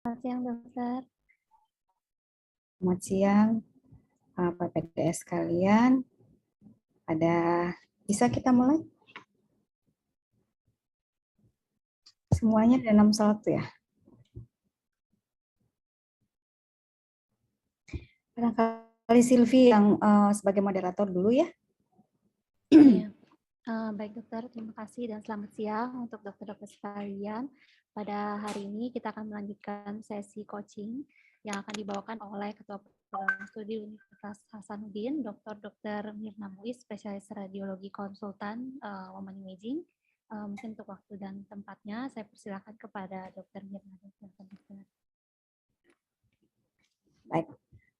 Selamat siang, dokter. Selamat siang, PPDS kalian. Bisa kita mulai? Semuanya dalam satu ya. Barangkali Silvi yang sebagai moderator dulu ya. Iya. Baik dokter, terima kasih dan selamat siang untuk dokter-dokter sekalian. Pada hari ini kita akan melanjutkan sesi coaching yang akan dibawakan oleh Ketua Program Studi Universitas Hasanuddin, Dr. Mirna Muiz, spesialis radiologi konsultan Women Imaging. Mungkin untuk waktu dan tempatnya, saya persilakan kepada Dr. Mirna. Baik,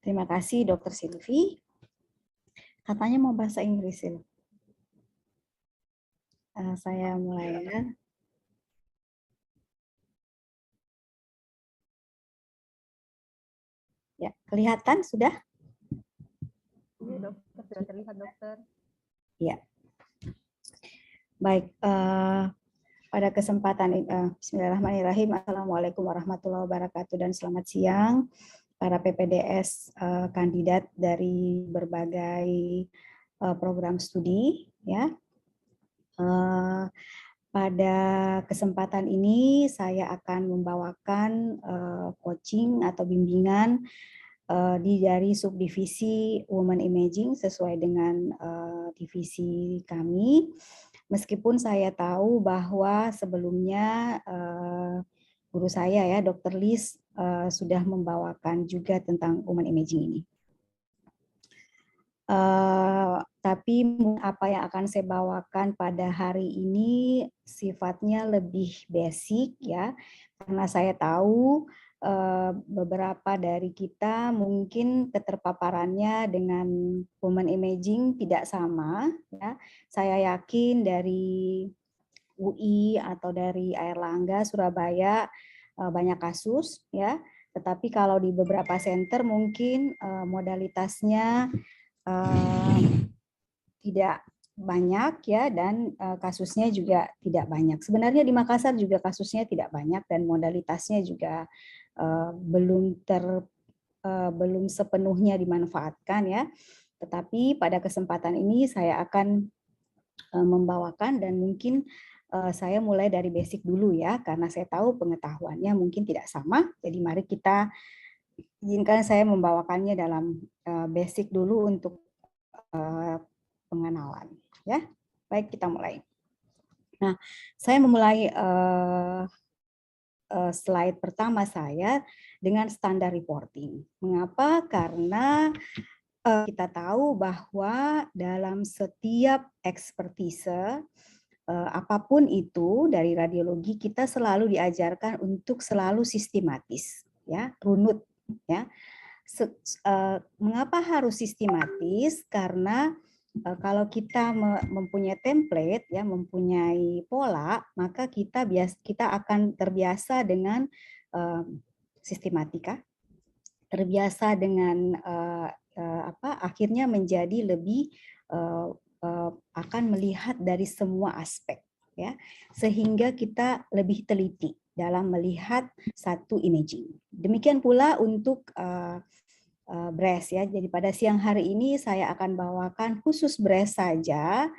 terima kasih Dokter Silvi. Katanya mau bahasa Inggris ya. Saya mulai ya. Ya, kelihatan sudah? Iya dokter, sudah terlihat dokter. Ya. Baik, pada kesempatan Bismillahirrahmanirrahim. Assalamualaikum warahmatullahi wabarakatuh dan selamat siang para PPDS kandidat dari berbagai program studi ya. Pada kesempatan ini saya akan membawakan coaching atau bimbingan dari subdivisi Women Imaging sesuai dengan divisi kami. Meskipun saya tahu bahwa sebelumnya guru saya ya, Dr. Liz sudah membawakan juga tentang Women Imaging ini. Tapi apa yang akan saya bawakan pada hari ini sifatnya lebih basic ya, karena saya tahu beberapa dari kita mungkin keterpaparannya dengan Women Imaging tidak sama ya. Saya yakin dari UI atau dari Airlangga Surabaya banyak kasus ya, tetapi kalau di beberapa center mungkin modalitasnya tidak banyak ya, dan kasusnya juga tidak banyak. Sebenarnya di Makassar juga kasusnya tidak banyak dan modalitasnya juga belum sepenuhnya dimanfaatkan ya. Tetapi pada kesempatan ini saya akan membawakan dan mungkin saya mulai dari basic dulu ya, karena saya tahu pengetahuannya mungkin tidak sama. Jadi mari kita izinkan saya membawakannya dalam basic dulu untuk pengenalan ya. Baik, kita mulai. Nah, saya memulai slide pertama saya dengan standar reporting. Mengapa? Karena kita tahu bahwa dalam setiap ekspertise apapun itu dari radiologi, kita selalu diajarkan untuk selalu sistematis ya, runut ya. Mengapa harus sistematis? Karena kalau kita mempunyai template ya, mempunyai pola, maka kita akan terbiasa dengan sistematika, terbiasa dengan akhirnya menjadi lebih akan melihat dari semua aspek ya, sehingga kita lebih teliti dalam melihat satu imaging. Demikian pula untuk breast ya. Jadi pada siang hari ini saya akan bawakan khusus breast saja,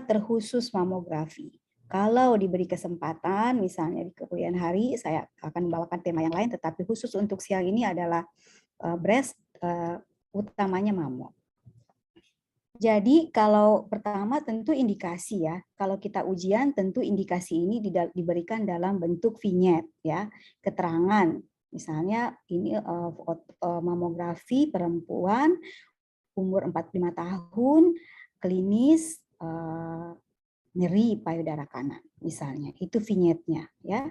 terkhusus mamografi. Kalau diberi kesempatan, misalnya di kemudian hari, saya akan membawakan tema yang lain, tetapi khusus untuk siang ini adalah breast, utamanya mamo. Jadi kalau pertama tentu indikasi ya. Kalau kita ujian tentu indikasi ini diberikan dalam bentuk vignette ya, keterangan. Misalnya ini mamografi perempuan umur 45 tahun, klinis nyeri payudara kanan misalnya. Itu vignette-nya ya.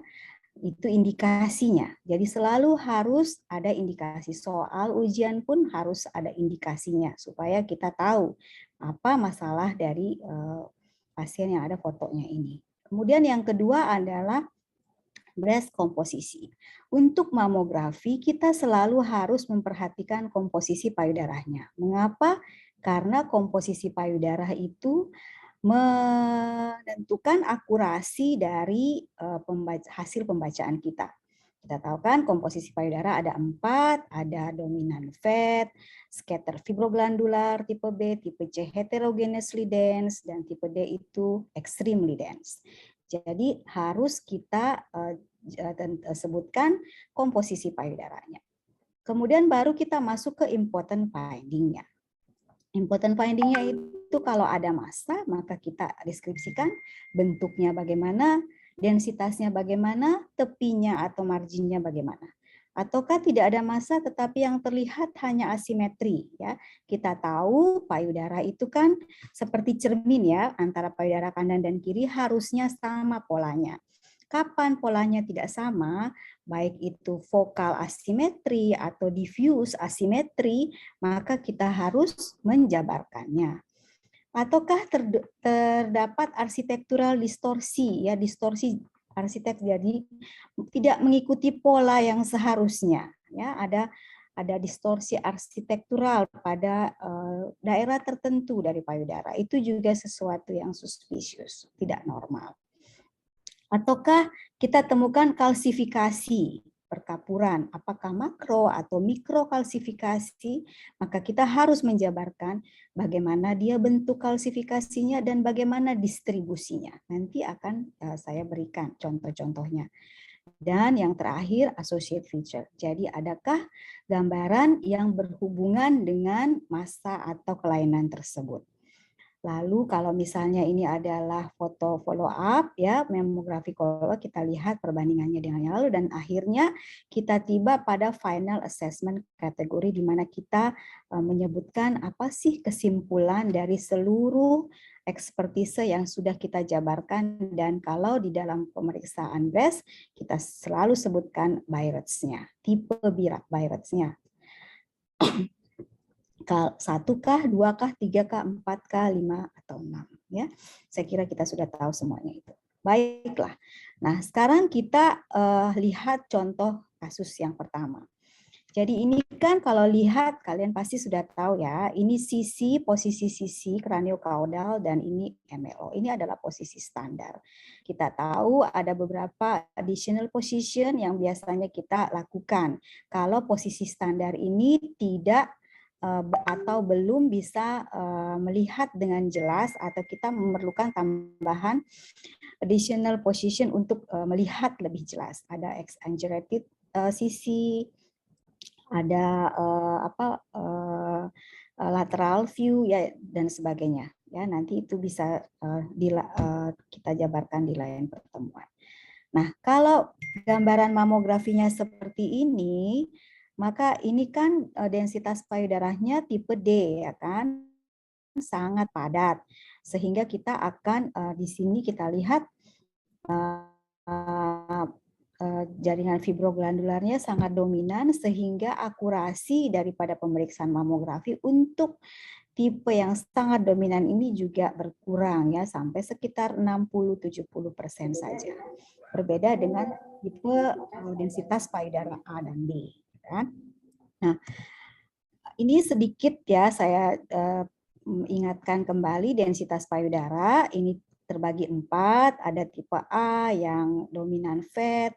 Itu indikasinya. Jadi selalu harus ada indikasi. Soal ujian pun harus ada indikasinya supaya kita tahu apa masalah dari pasien yang ada fotonya ini. Kemudian yang kedua adalah breast komposisi. Untuk mamografi kita selalu harus memperhatikan komposisi payudaranya. Mengapa? Karena komposisi payudara itu menentukan akurasi dari hasil pembacaan kita. Kita tahu kan komposisi payudara ada 4, ada dominan fat, scatter fibroglandular tipe B, tipe C heterogeneously dense, dan tipe D itu extremely dense. Jadi harus kita sebutkan komposisi payudaranya. Kemudian baru kita masuk ke important finding-nya. Important finding-nya itu kalau ada massa, maka kita deskripsikan bentuknya bagaimana, densitasnya bagaimana, tepinya atau marginnya bagaimana. Ataukah tidak ada massa tetapi yang terlihat hanya asimetri, ya. Kita tahu payudara itu kan seperti cermin, ya, antara payudara kanan dan kiri harusnya sama polanya. Kapan polanya tidak sama, baik itu vokal asimetri atau diffuse asimetri, maka kita harus menjabarkannya. Ataukah terdapat arsitektural distorsi, ya, distorsi arsitek, jadi tidak mengikuti pola yang seharusnya, ya, ada distorsi arsitektural pada daerah tertentu dari payudara. Itu juga sesuatu yang suspicious, tidak normal. Ataukah kita temukan kalsifikasi perkapuran, apakah makro atau mikro kalsifikasi, maka kita harus menjabarkan bagaimana dia bentuk kalsifikasinya dan bagaimana distribusinya. Nanti akan saya berikan contoh-contohnya. Dan yang terakhir, associate feature. Jadi adakah gambaran yang berhubungan dengan massa atau kelainan tersebut. Lalu kalau misalnya ini adalah foto follow up, ya, mamografi follow up, kita lihat perbandingannya dengan yang lalu, dan akhirnya kita tiba pada final assessment kategori di mana kita menyebutkan apa sih kesimpulan dari seluruh ekspertise yang sudah kita jabarkan, dan kalau di dalam pemeriksaan breast kita selalu sebutkan Bairetz-nya, tipe Bairetz-nya. 1 kah, 2 kah, 3 kah, 4 kah, 5 atau 6, ya. Saya kira kita sudah tahu semuanya itu. Baiklah. Nah, sekarang kita lihat contoh kasus yang pertama. Jadi ini kan kalau lihat kalian pasti sudah tahu, ya. Ini posisi sisi kraniokaudal, dan ini MLO. Ini adalah posisi standar. Kita tahu ada beberapa additional position yang biasanya kita lakukan. Kalau posisi standar ini tidak atau belum bisa melihat dengan jelas, atau kita memerlukan tambahan additional position untuk melihat lebih jelas. Ada exaggerated sisi, ada lateral view, ya, dan sebagainya. Ya, nanti itu bisa kita jabarkan di lain pertemuan. Nah, kalau gambaran mamografinya seperti ini, maka ini kan densitas payudaranya tipe D, ya kan, sangat padat, sehingga kita akan di sini kita lihat jaringan fibroglandularnya sangat dominan, sehingga akurasi daripada pemeriksaan mamografi untuk tipe yang sangat dominan ini juga berkurang, ya, sampai sekitar 60-70% saja. Berbeda dengan tipe densitas payudara A dan B. Kan? Nah, ini sedikit, ya, saya ingatkan kembali densitas payudara. Ini terbagi 4, ada tipe A yang dominan fat,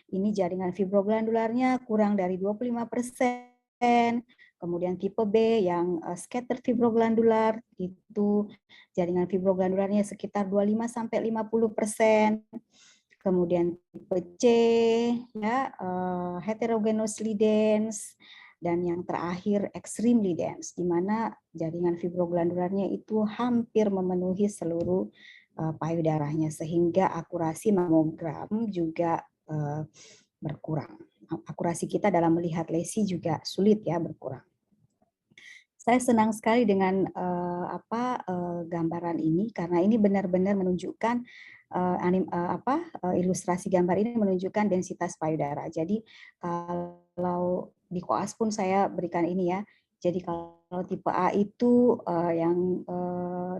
ini jaringan fibroglandularnya kurang dari 25%. Kemudian tipe B yang scatter fibroglandular, itu jaringan fibroglandularnya sekitar 25-50%. Kemudian tipe C, ya, heterogeneously dense, dan yang terakhir extremely dense, di mana jaringan fibroglandularnya itu hampir memenuhi seluruh payudaranya, sehingga akurasi mamogram juga berkurang. Akurasi kita dalam melihat lesi juga sulit, ya, berkurang. Saya senang sekali dengan gambaran ini, karena ini benar-benar menunjukkan ilustrasi gambar ini menunjukkan densitas payudara. Jadi kalau di koas pun saya berikan ini, ya. Jadi kalau tipe A itu yang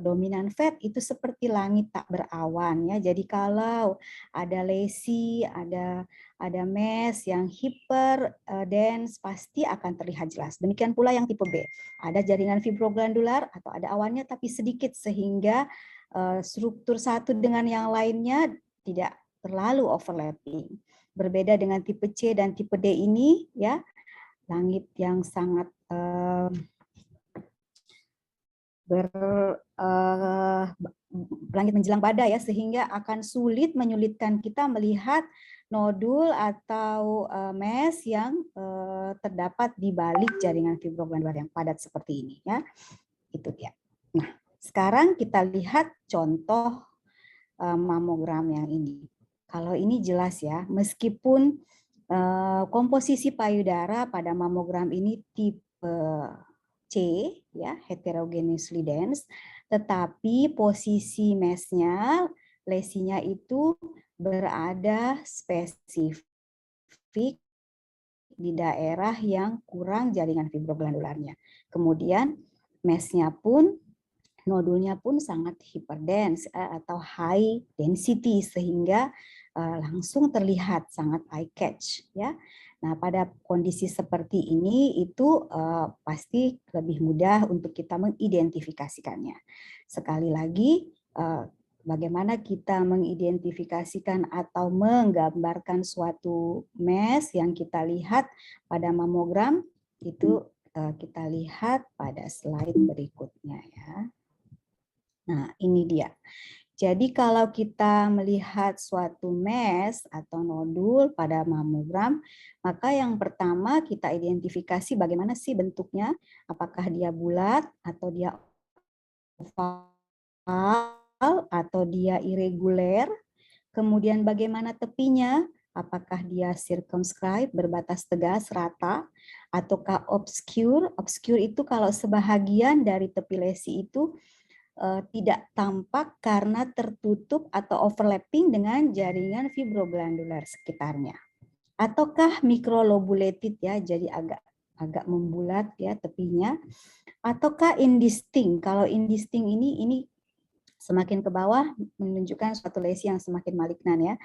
dominan fat itu seperti langit tak berawan, ya. Jadi kalau ada lesi, ada mass yang hiper dense, pasti akan terlihat jelas. Demikian pula yang tipe B. Ada jaringan fibroglandular atau ada awannya tapi sedikit, sehingga struktur satu dengan yang lainnya tidak terlalu overlapping. Berbeda dengan tipe C dan tipe D ini, ya, langit yang sangat langit menjelang badai ya, sehingga akan menyulitkan kita melihat nodul atau mesh yang terdapat di balik jaringan fibroglandular yang padat seperti ini ya. Itu dia. Nah, sekarang kita lihat contoh mamogram yang ini. Kalau ini jelas ya, meskipun komposisi payudara pada mamogram ini tipe C, ya, heterogeneously dense, tetapi posisi meshnya, lesinya itu berada spesifik di daerah yang kurang jaringan fibroglandularnya. Kemudian meshnya pun, nodulnya pun sangat hyperdense atau high density, sehingga langsung terlihat sangat eye catch ya. Nah, pada kondisi seperti ini itu pasti lebih mudah untuk kita mengidentifikasikannya. Sekali lagi, bagaimana kita mengidentifikasikan atau menggambarkan suatu mesh yang kita lihat pada mamogram itu kita lihat pada slide berikutnya ya. Nah, ini dia. Jadi kalau kita melihat suatu mesh atau nodul pada mamogram, maka yang pertama kita identifikasi bagaimana sih bentuknya, apakah dia bulat atau dia oval atau dia irregular, kemudian bagaimana tepinya, apakah dia circumscribe, berbatas tegas, rata, ataukah obscure. Obscure itu kalau sebahagian dari tepi lesi itu tidak tampak karena tertutup atau overlapping dengan jaringan fibroglandular sekitarnya. Ataukah microlobulated ya, jadi agak membulat ya tepinya. Ataukah indistinct. Kalau indistinct ini semakin ke bawah menunjukkan suatu lesi yang semakin malignan ya.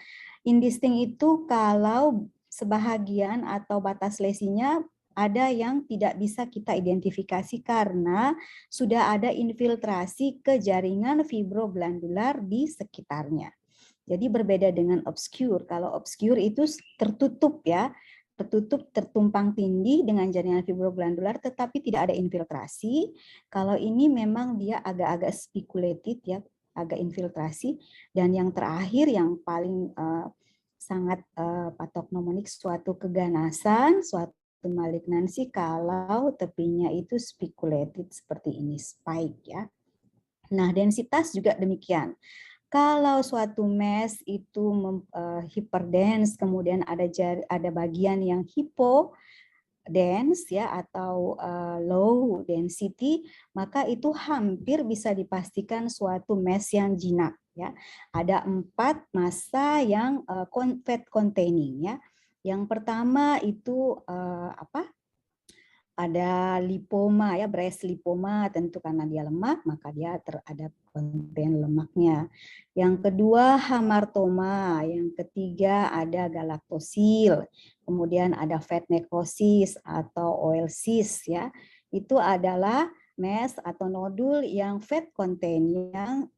Indistinct itu kalau sebahagian atau batas lesinya ada yang tidak bisa kita identifikasi karena sudah ada infiltrasi ke jaringan fibroglandular di sekitarnya. Jadi berbeda dengan obscure. Kalau obscure itu tertutup ya, tertutup, tertumpang tindih dengan jaringan fibroglandular tetapi tidak ada infiltrasi. Kalau ini memang dia agak-agak speculated ya, agak infiltrasi. Dan yang terakhir yang paling sangat patognomonik, suatu keganasan, suatu malignansi kalau tepinya itu speculated seperti ini, spike ya. Nah, densitas juga demikian. Kalau suatu mesh itu hyperdense, kemudian ada bagian yang hypodense ya atau low density, maka itu hampir bisa dipastikan suatu mesh yang jinak ya. Ada 4 massa yang fat containing ya. Yang pertama itu ada lipoma ya, breast lipoma, tentu karena dia lemak maka dia ada konten lemaknya. Yang kedua hamartoma, yang ketiga ada galaktosil, kemudian ada fat necrosis atau oil cyst ya. Itu adalah mesh atau nodul yang fat contain yang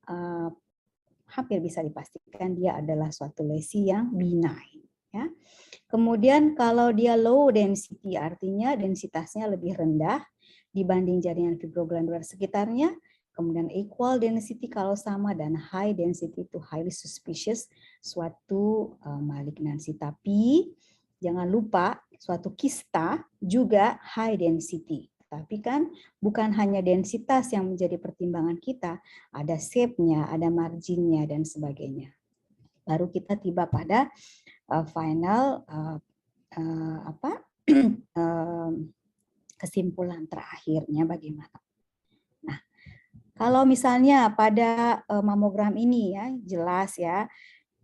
hampir bisa dipastikan dia adalah suatu lesi yang benign ya. Kemudian kalau dia low density artinya densitasnya lebih rendah dibanding jaringan fibroglandular sekitarnya. Kemudian equal density kalau sama dan high density itu highly suspicious suatu malignansi. Tapi jangan lupa suatu kista juga high density. Tapi kan bukan hanya densitas yang menjadi pertimbangan kita, ada shape-nya, ada marginnya dan sebagainya. Baru kita tiba pada final kesimpulan terakhirnya bagaimana. Nah, kalau misalnya pada mamogram ini ya jelas ya.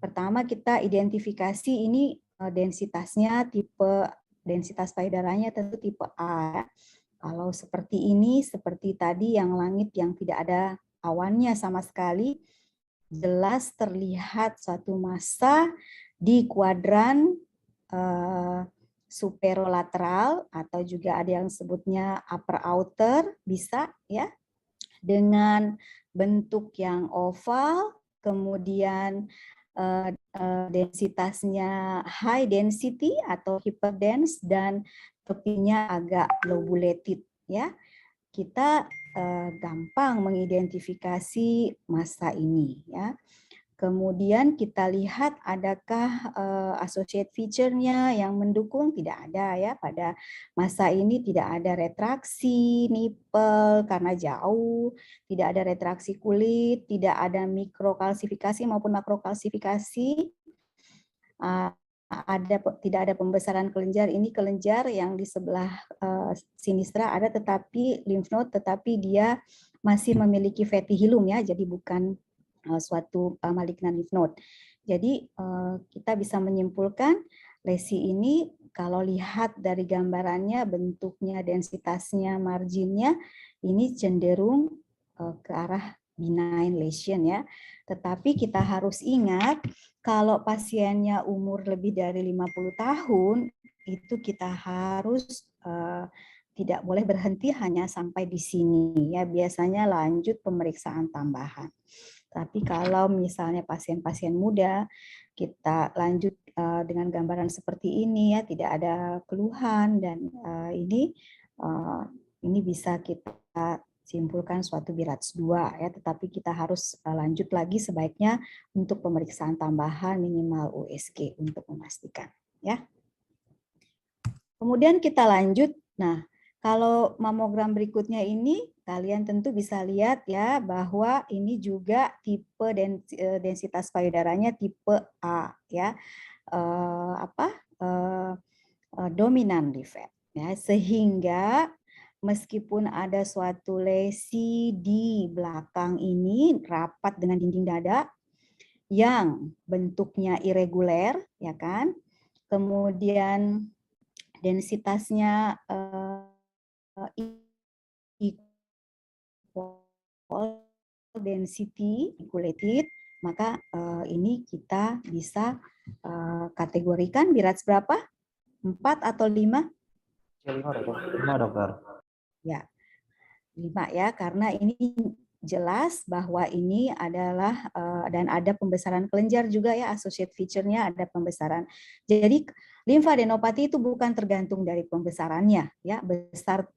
Pertama kita identifikasi ini densitasnya densitas payudaranya tentu tipe A. Kalau seperti ini, seperti tadi yang langit yang tidak ada awannya sama sekali, jelas terlihat suatu massa di kuadran superolateral atau juga ada yang sebutnya upper outer bisa ya, dengan bentuk yang oval, kemudian densitasnya high density atau hyperdense, dan tepinya agak lobulated, ya. Kita gampang mengidentifikasi massa ini, ya. Kemudian kita lihat adakah associate feature-nya yang mendukung, tidak ada ya. Pada masa ini tidak ada retraksi nipel karena jauh, tidak ada retraksi kulit, tidak ada mikrokalsifikasi maupun makrokalsifikasi. Tidak ada pembesaran kelenjar. Ini kelenjar yang di sebelah sinistra ada, tetapi lymph node, tetapi dia masih memiliki fatty hilum, ya. Jadi bukan suatu malignan lymph node. Jadi kita bisa menyimpulkan lesi ini kalau lihat dari gambarannya, bentuknya, densitasnya, marginnya, ini cenderung ke arah benign lesion, ya. Tetapi kita harus ingat kalau pasiennya umur lebih dari 50 tahun, itu kita harus tidak boleh berhenti hanya sampai di sini, ya. Biasanya lanjut pemeriksaan tambahan. Tapi kalau misalnya pasien-pasien muda, kita lanjut dengan gambaran seperti ini, ya, tidak ada keluhan, dan ini bisa kita simpulkan suatu BIRATS 2, ya, tetapi kita harus lanjut lagi sebaiknya untuk pemeriksaan tambahan minimal USG untuk memastikan, ya. Kemudian kita lanjut. Nah, kalau mamogram berikutnya ini kalian tentu bisa lihat, ya, bahwa ini juga tipe densitas payudaranya tipe A, ya. Dominan fat, ya, sehingga meskipun ada suatu lesi di belakang ini rapat dengan dinding dada yang bentuknya irregular, ya kan, kemudian densitasnya equal density equalated, maka ini kita bisa kategorikan BIRATS berapa? 4 atau 5? 5, dokter. Ya, 5, ya, karena ini jelas bahwa ini adalah dan ada pembesaran kelenjar juga, ya, associate feature-nya ada pembesaran. Jadi limfadenopati itu bukan tergantung dari pembesarannya, ya, besar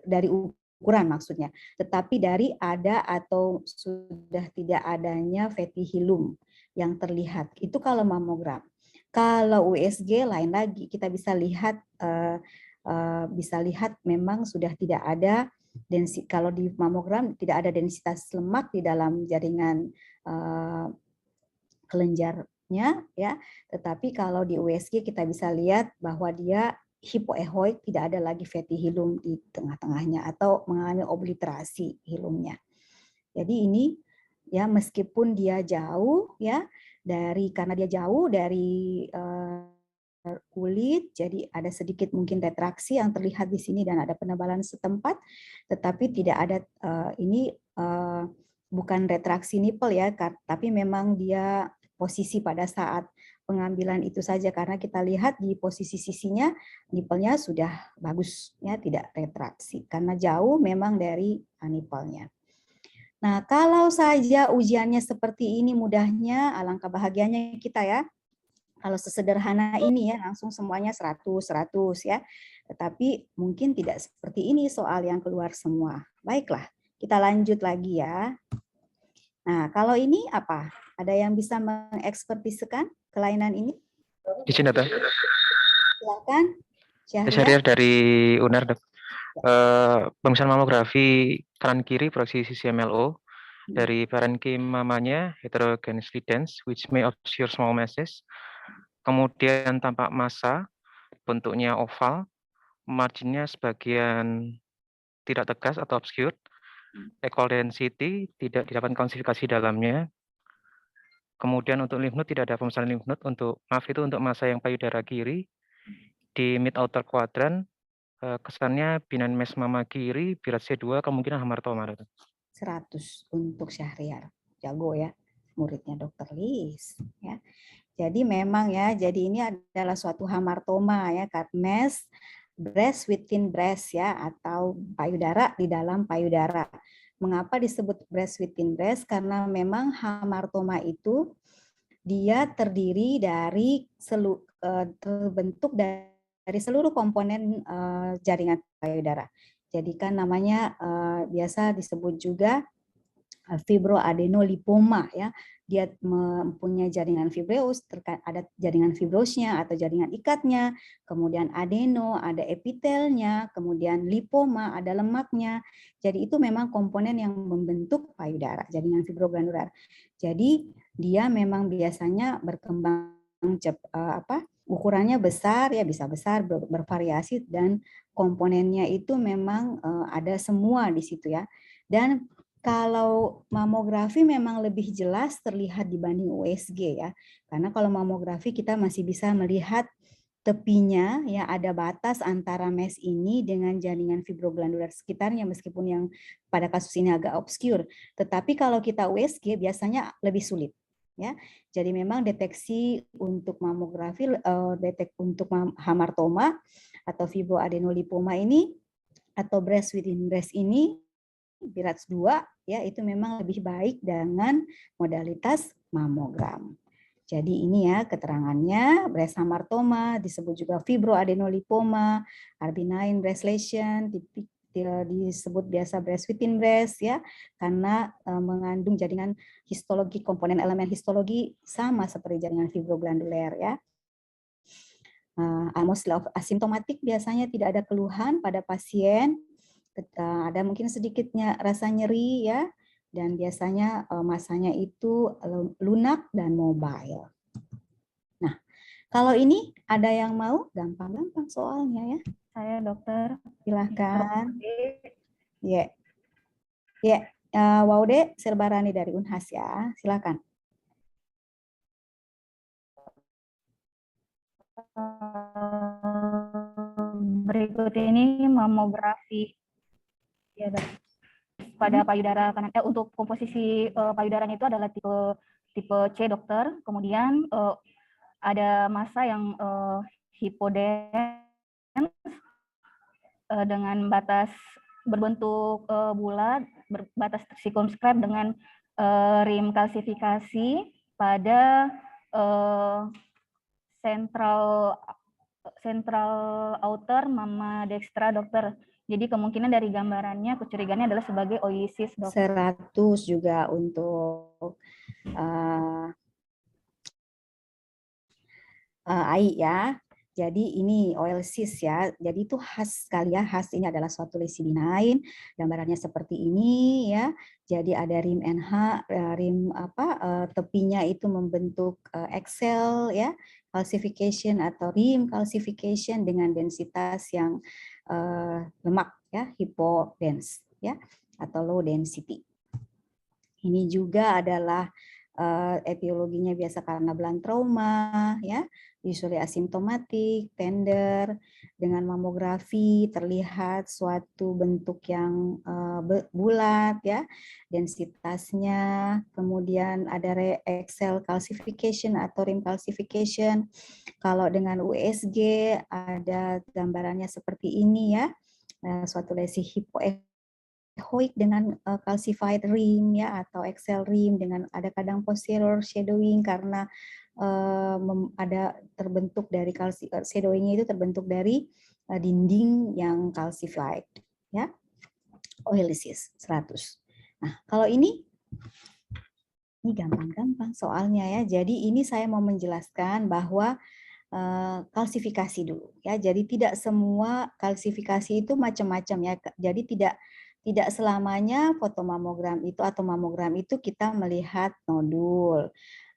dari ukuran maksudnya, tetapi dari ada atau sudah tidak adanya fatty hilum yang terlihat. Itu kalau mamogram. Kalau USG lain lagi, kita bisa lihat memang sudah tidak ada kalau di mamogram tidak ada densitas lemak di dalam jaringan kelenjarnya, ya. Tetapi kalau di USG kita bisa lihat bahwa dia hipoechoic, tidak ada lagi fatty hilum di tengah-tengahnya atau mengalami obliterasi hilumnya. Jadi ini, ya, meskipun dia jauh, ya, karena dia jauh dari kulit, jadi ada sedikit mungkin retraksi yang terlihat di sini dan ada penebalan setempat, tetapi tidak ada ini bukan retraksi nipple, ya, tapi memang dia posisi pada saat pengambilan itu saja, karena kita lihat di posisi sisinya nipelnya sudah bagus, ya, tidak retraksi karena jauh memang dari nipelnya. Nah, kalau saja ujiannya seperti ini mudahnya, alangkah bahagianya kita, ya. Kalau sesederhana ini, ya, langsung semuanya 100, ya. Tetapi mungkin tidak seperti ini soal yang keluar semua. Baiklah, kita lanjut lagi, ya. Nah, kalau ini apa? Ada yang bisa mengekspertisekan kelainan ini? Izin, dokter. Silakan. Syahriar dari UNER, dok. Pemeriksaan mamografi kanan kiri proyeksi sisi MLO dari parenchyma mamanya heterogeneously dense which may obscure small masses. Kemudian tampak massa, bentuknya oval, marginnya sebagian tidak tegas atau obscure, equal density, tidak didapat kalsifikasi dalamnya. Kemudian untuk lymph node tidak ada pembesaran lymph node untuk massa yang payudara kiri di mid outer quadrant, kesannya benign mass mama kiri, BIRATS C2, kemungkinan hamartoma. 100 untuk Syahriar, jago, ya, muridnya Dr. Lis, ya. Jadi memang, ya, jadi ini adalah suatu hamartoma, ya, cut mass breast within breast, ya, atau payudara di dalam payudara. Mengapa disebut breast within breast? Karena memang hamartoma itu dia terdiri dari terbentuk dari seluruh komponen jaringan payudara. Jadi kan namanya biasa disebut juga fibroadenolipoma ya. Dia mempunyai jaringan fibreus, ada jaringan fibrosnya atau jaringan ikatnya, kemudian adeno, ada epitelnya, kemudian lipoma, ada lemaknya. Jadi itu memang komponen yang membentuk payudara, jaringan fibroglandular. Jadi dia memang biasanya berkembang ukurannya besar ya, bisa besar, bervariasi, dan komponennya itu memang ada semua di situ ya. Dan kalau mamografi memang lebih jelas terlihat dibanding USG ya. Karena kalau mamografi kita masih bisa melihat tepinya ya, ada batas antara mes ini dengan jaringan fibroglandular sekitarnya meskipun yang pada kasus ini agak obscure. Tetapi kalau kita USG biasanya lebih sulit ya. Jadi memang deteksi untuk mamografi untuk hamartoma atau fibroadenolipoma ini atau breast within breast ini BIRATS 2 ya, itu memang lebih baik dengan modalitas mamogram. Jadi ini ya keterangannya, breast hamartoma disebut juga fibroadenolipoma, RB9 breast lesion, disebut biasa breast within breast ya, karena mengandung jaringan histologi, komponen elemen histologi sama seperti jaringan fibroglanduler ya. Mostly asimptomatik, biasanya tidak ada keluhan pada pasien, ada mungkin sedikitnya rasa nyeri ya, dan biasanya masanya itu lunak dan mobile. Nah, kalau ini ada yang mau, gampang-gampang soalnya ya. Saya dokter. Silahkan. Ya, Waude Selbarani dari Unhas ya, silakan. Berikut ini mamografi ya, pada payudara kanan. Untuk komposisi payudaranya itu adalah tipe C dokter. Kemudian ada massa yang hipodens dengan batas berbentuk bulat, batas circumscribe dengan rim kalsifikasi pada central outer mama dextra dokter. Jadi kemungkinan dari gambarannya kecurigaannya adalah sebagai oisis dokter. 100 juga untuk AI ya. Jadi ini oil cyst ya. Jadi itu khas sekali ya. Khas ini adalah suatu lesi benign. Gambarannya seperti ini ya. Jadi ada rim NH, rim tepinya itu membentuk excel ya, calcification atau rim calcification dengan densitas yang lemak ya, hypodens ya, atau low density. Ini juga adalah etiologinya biasa karena blunt trauma ya, usually asymptomatic, tender, dengan mamografi terlihat suatu bentuk yang bulat ya, densitasnya, kemudian ada excel calcification atau rim calcification. Kalau dengan USG ada gambarannya seperti ini ya, suatu lesi hipoechoic dengan calcified rim ya, atau excel rim dengan ada kadang posterior shadowing karena ada terbentuk dari shadowingnya itu terbentuk dari dinding yang calcified ya, oilisis 100. Nah kalau ini gampang-gampang soalnya ya. Jadi ini saya mau menjelaskan bahwa kalsifikasi dulu ya. Jadi tidak semua kalsifikasi itu macam-macam ya. Jadi tidak selamanya fotomamogram itu atau mamogram itu kita melihat nodul.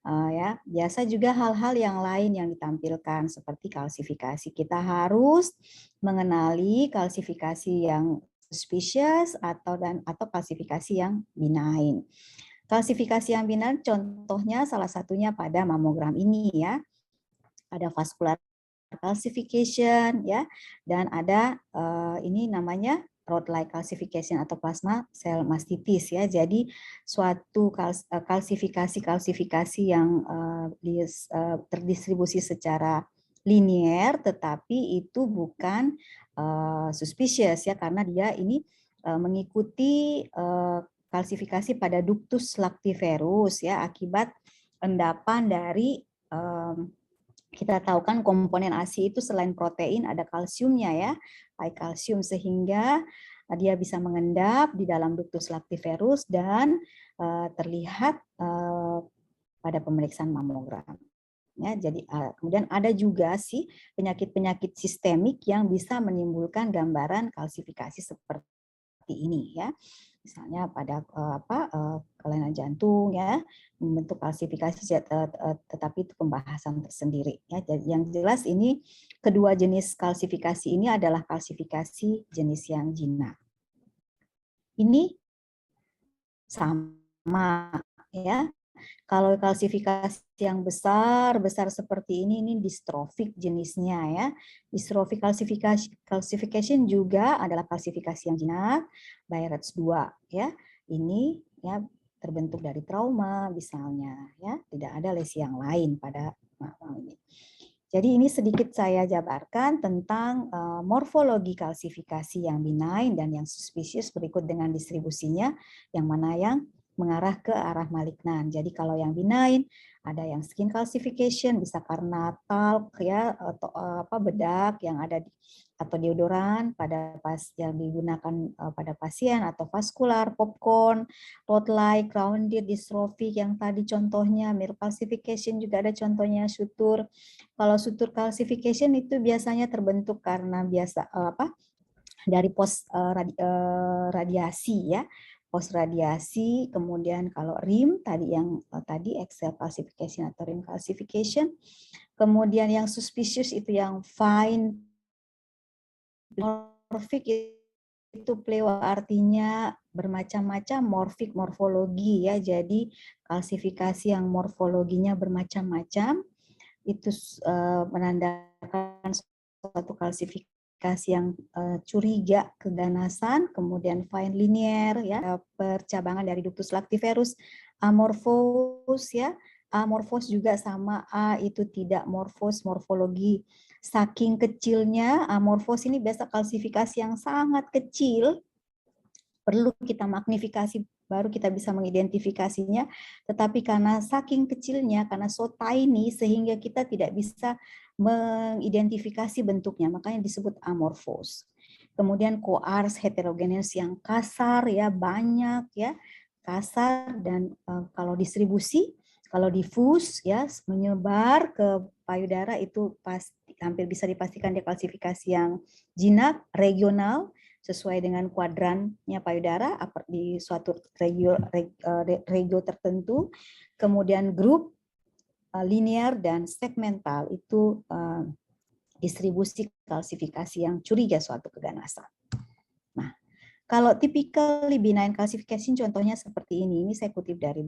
Ya, biasa juga hal-hal yang lain yang ditampilkan seperti kalsifikasi. Kita harus mengenali kalsifikasi yang suspicious atau kalsifikasi yang benign. Kalsifikasi yang benign contohnya salah satunya pada mamogram ini ya. Ada vascular calcification ya, dan ada ini namanya rod-like calcification atau plasma cell mastitis ya. Jadi suatu kalsifikasi yang terdistribusi secara linier, tetapi itu bukan suspicious ya, karena dia ini mengikuti kalsifikasi pada ductus lactiferus ya, akibat endapan dari kita tahu kan komponen ASI itu selain protein ada kalsiumnya ya, high kalsium, sehingga dia bisa mengendap di dalam ductus lactiferus dan terlihat pada pemeriksaan mamogram. Ya, jadi kemudian ada juga sih penyakit-penyakit sistemik yang bisa menimbulkan gambaran kalsifikasi seperti ini ya. Misalnya pada kelainan jantung ya, membentuk kalsifikasi, tetapi itu pembahasan tersendiri ya. Jadi yang jelas ini kedua jenis kalsifikasi ini adalah kalsifikasi jenis yang jinak. Ini sama ya. Kalau kalsifikasi yang besar seperti ini distrofik jenisnya ya. Distrofik classification juga adalah klasifikasi yang jinak, Bairetz 2 ya. Ini ya terbentuk dari trauma misalnya ya, tidak ada lesi yang lain pada ini. Jadi ini sedikit saya jabarkan tentang morfologi kalsifikasi yang benign dan yang suspicious berikut dengan distribusinya, yang mana yang mengarah ke arah malignan. Jadi kalau yang benign ada yang skin calcification bisa karena talc ya, atau bedak yang ada atau deodoran pada yang digunakan pada pasien, atau vaskular, popcorn, rod-like, rounded, dystrophic yang tadi contohnya, milk calcification juga ada contohnya, sutur. Kalau sutur calcification itu biasanya terbentuk karena dari post radiasi ya. Post radiasi, kemudian kalau rim tadi yang tadi Excel calcification atau rim calcification, kemudian yang suspicious itu yang fine morphic itu plewa, artinya bermacam-macam, morfik morfologi ya, jadi kalsifikasi yang morfologinya bermacam-macam itu menandakan suatu kalsifikasi yang curiga keganasan. Kemudian fine linear ya, percabangan dari ductus lactiferus, amorphous ya, amorphous juga sama, A itu tidak morphos, morfologi saking kecilnya. Amorphous ini biasa kalsifikasi yang sangat kecil, perlu kita magnifikasi baru kita bisa mengidentifikasinya, tetapi karena saking kecilnya, karena so tiny, sehingga kita tidak bisa mengidentifikasi bentuknya, makanya disebut amorphous. Kemudian coarse heterogeneous yang kasar ya, banyak ya, kasar, dan kalau distribusi, kalau diffuse ya, menyebar ke payudara, itu pasti hampir bisa dipastikan dia klasifikasi yang jinak, regional, sesuai dengan kuadrannya payudara di suatu regio tertentu. Kemudian grup, linear, dan segmental itu distribusi kalsifikasi yang curiga suatu keganasan. Nah, kalau typically benign classification contohnya seperti ini saya kutip dari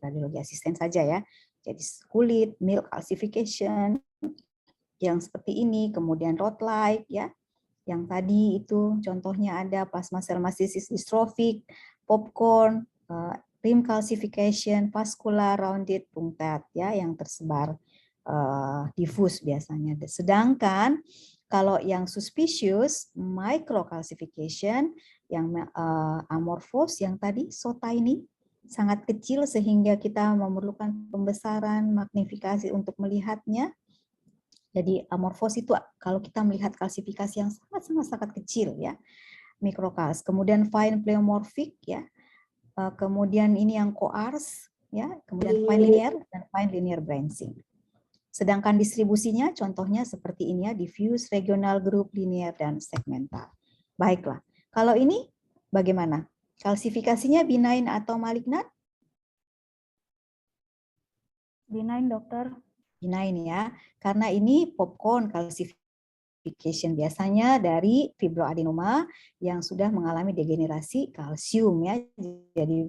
radiologi asisten saja ya. Jadi kulit, milk calcification yang seperti ini, kemudian rod-like ya. Yang tadi itu contohnya ada plasma cell mastitis dystrophic, popcorn, rim calcification, vascular, rounded, punctate ya, yang tersebar diffuse biasanya. Sedangkan kalau yang suspicious, microcalcification, yang amorphous, yang tadi so tiny, sangat kecil sehingga kita memerlukan pembesaran magnifikasi untuk melihatnya. Jadi amorphous itu kalau kita melihat kalsifikasi yang sangat kecil ya, mikrokals. Kemudian fine pleomorphic ya, kemudian ini yang coarse ya, kemudian fine linear dan fine linear branching. Sedangkan distribusinya contohnya seperti ini ya, diffuse, regional, group, linear, dan segmental. Baiklah, kalau ini bagaimana? Kalsifikasinya benign atau malignan? Benign, dokter. Benign ya, karena ini popcorn calcification biasanya dari fibroadenoma yang sudah mengalami degenerasi kalsium ya. Jadi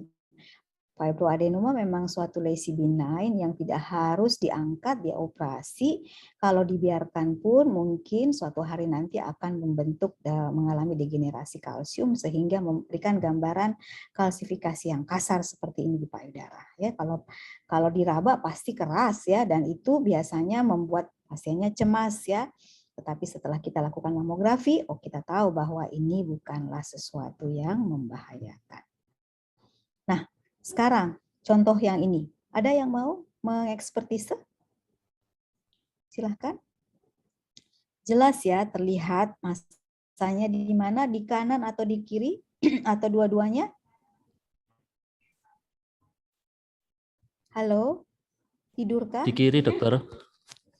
fibroadenoma memang suatu lesi benign yang tidak harus diangkat, dioperasi. Kalau dibiarkan pun mungkin suatu hari nanti akan membentuk mengalami degenerasi kalsium sehingga memberikan gambaran kalsifikasi yang kasar seperti ini di payudara. Ya, kalau diraba pasti keras ya, dan itu biasanya membuat pasiennya cemas ya. Tetapi setelah kita lakukan mamografi, kita tahu bahwa ini bukanlah sesuatu yang membahayakan. Nah, sekarang contoh yang ini. Ada yang mau mengekspertise? Silahkan. Jelas ya, terlihat masanya di mana, di kanan atau di kiri, atau dua-duanya? Halo, tidurkah? Di kiri, dokter.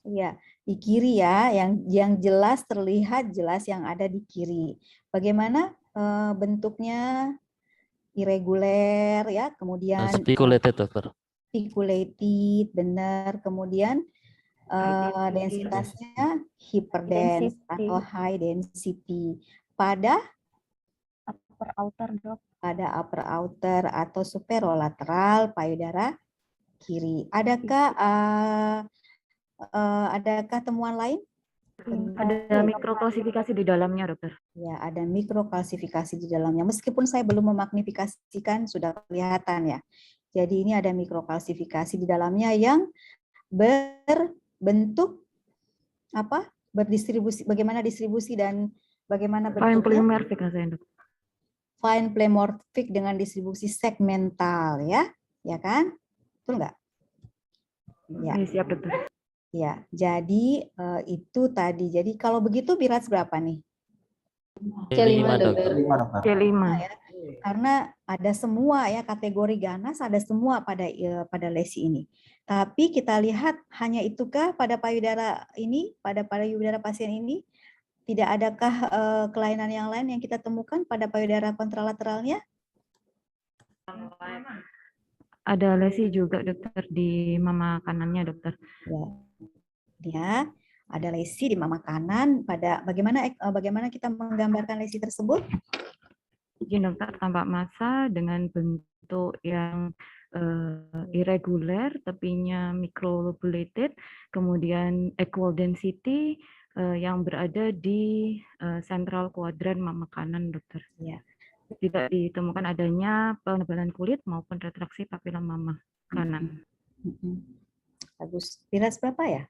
Iya, di kiri ya, yang jelas terlihat jelas yang ada di kiri. Bagaimana bentuknya? Irregular ya, kemudian Speculated, dokter. articulated, benar, kemudian densitasnya hyperdense atau high density pada Upper outer, dok. upper outer atau superolateral payudara kiri. Adakah temuan lain? Ada mikroklasifikasi di dalamnya, dokter. Ya, ada mikroklasifikasi di dalamnya. Meskipun saya belum memagnifikasikan, sudah kelihatan ya. Jadi ini ada mikroklasifikasi di dalamnya yang berbentuk apa? Berdistribusi, bagaimana distribusi dan bagaimana Fine bentuknya? polymorphic rasanya, dok. Fine polymorphic dengan distribusi segmental ya. Ya kan? Betul nggak? Ya. Siap, dokter. Ya, jadi itu tadi. Jadi kalau begitu Birats berapa nih? C5, dokter. C5. Ya, karena ada semua ya kategori ganas, ada semua pada lesi ini. Tapi kita lihat hanya itukah pada payudara ini, pada payudara pasien ini? Tidak adakah kelainan yang lain yang kita temukan pada payudara kontralateralnya? Ada lesi juga, dokter, di mama kanannya, dokter. Ya, ada lesi di mama kanan. Pada bagaimana kita menggambarkan lesi tersebut? Izin, dokter, tampak massa dengan bentuk yang irregular, tepinya microlobulated, kemudian equal density yang berada di central quadrant mama kanan, dokter. Ya. Tidak ditemukan adanya penebalan kulit maupun retraksi papila mama kanan. Bagus. Bilas berapa ya?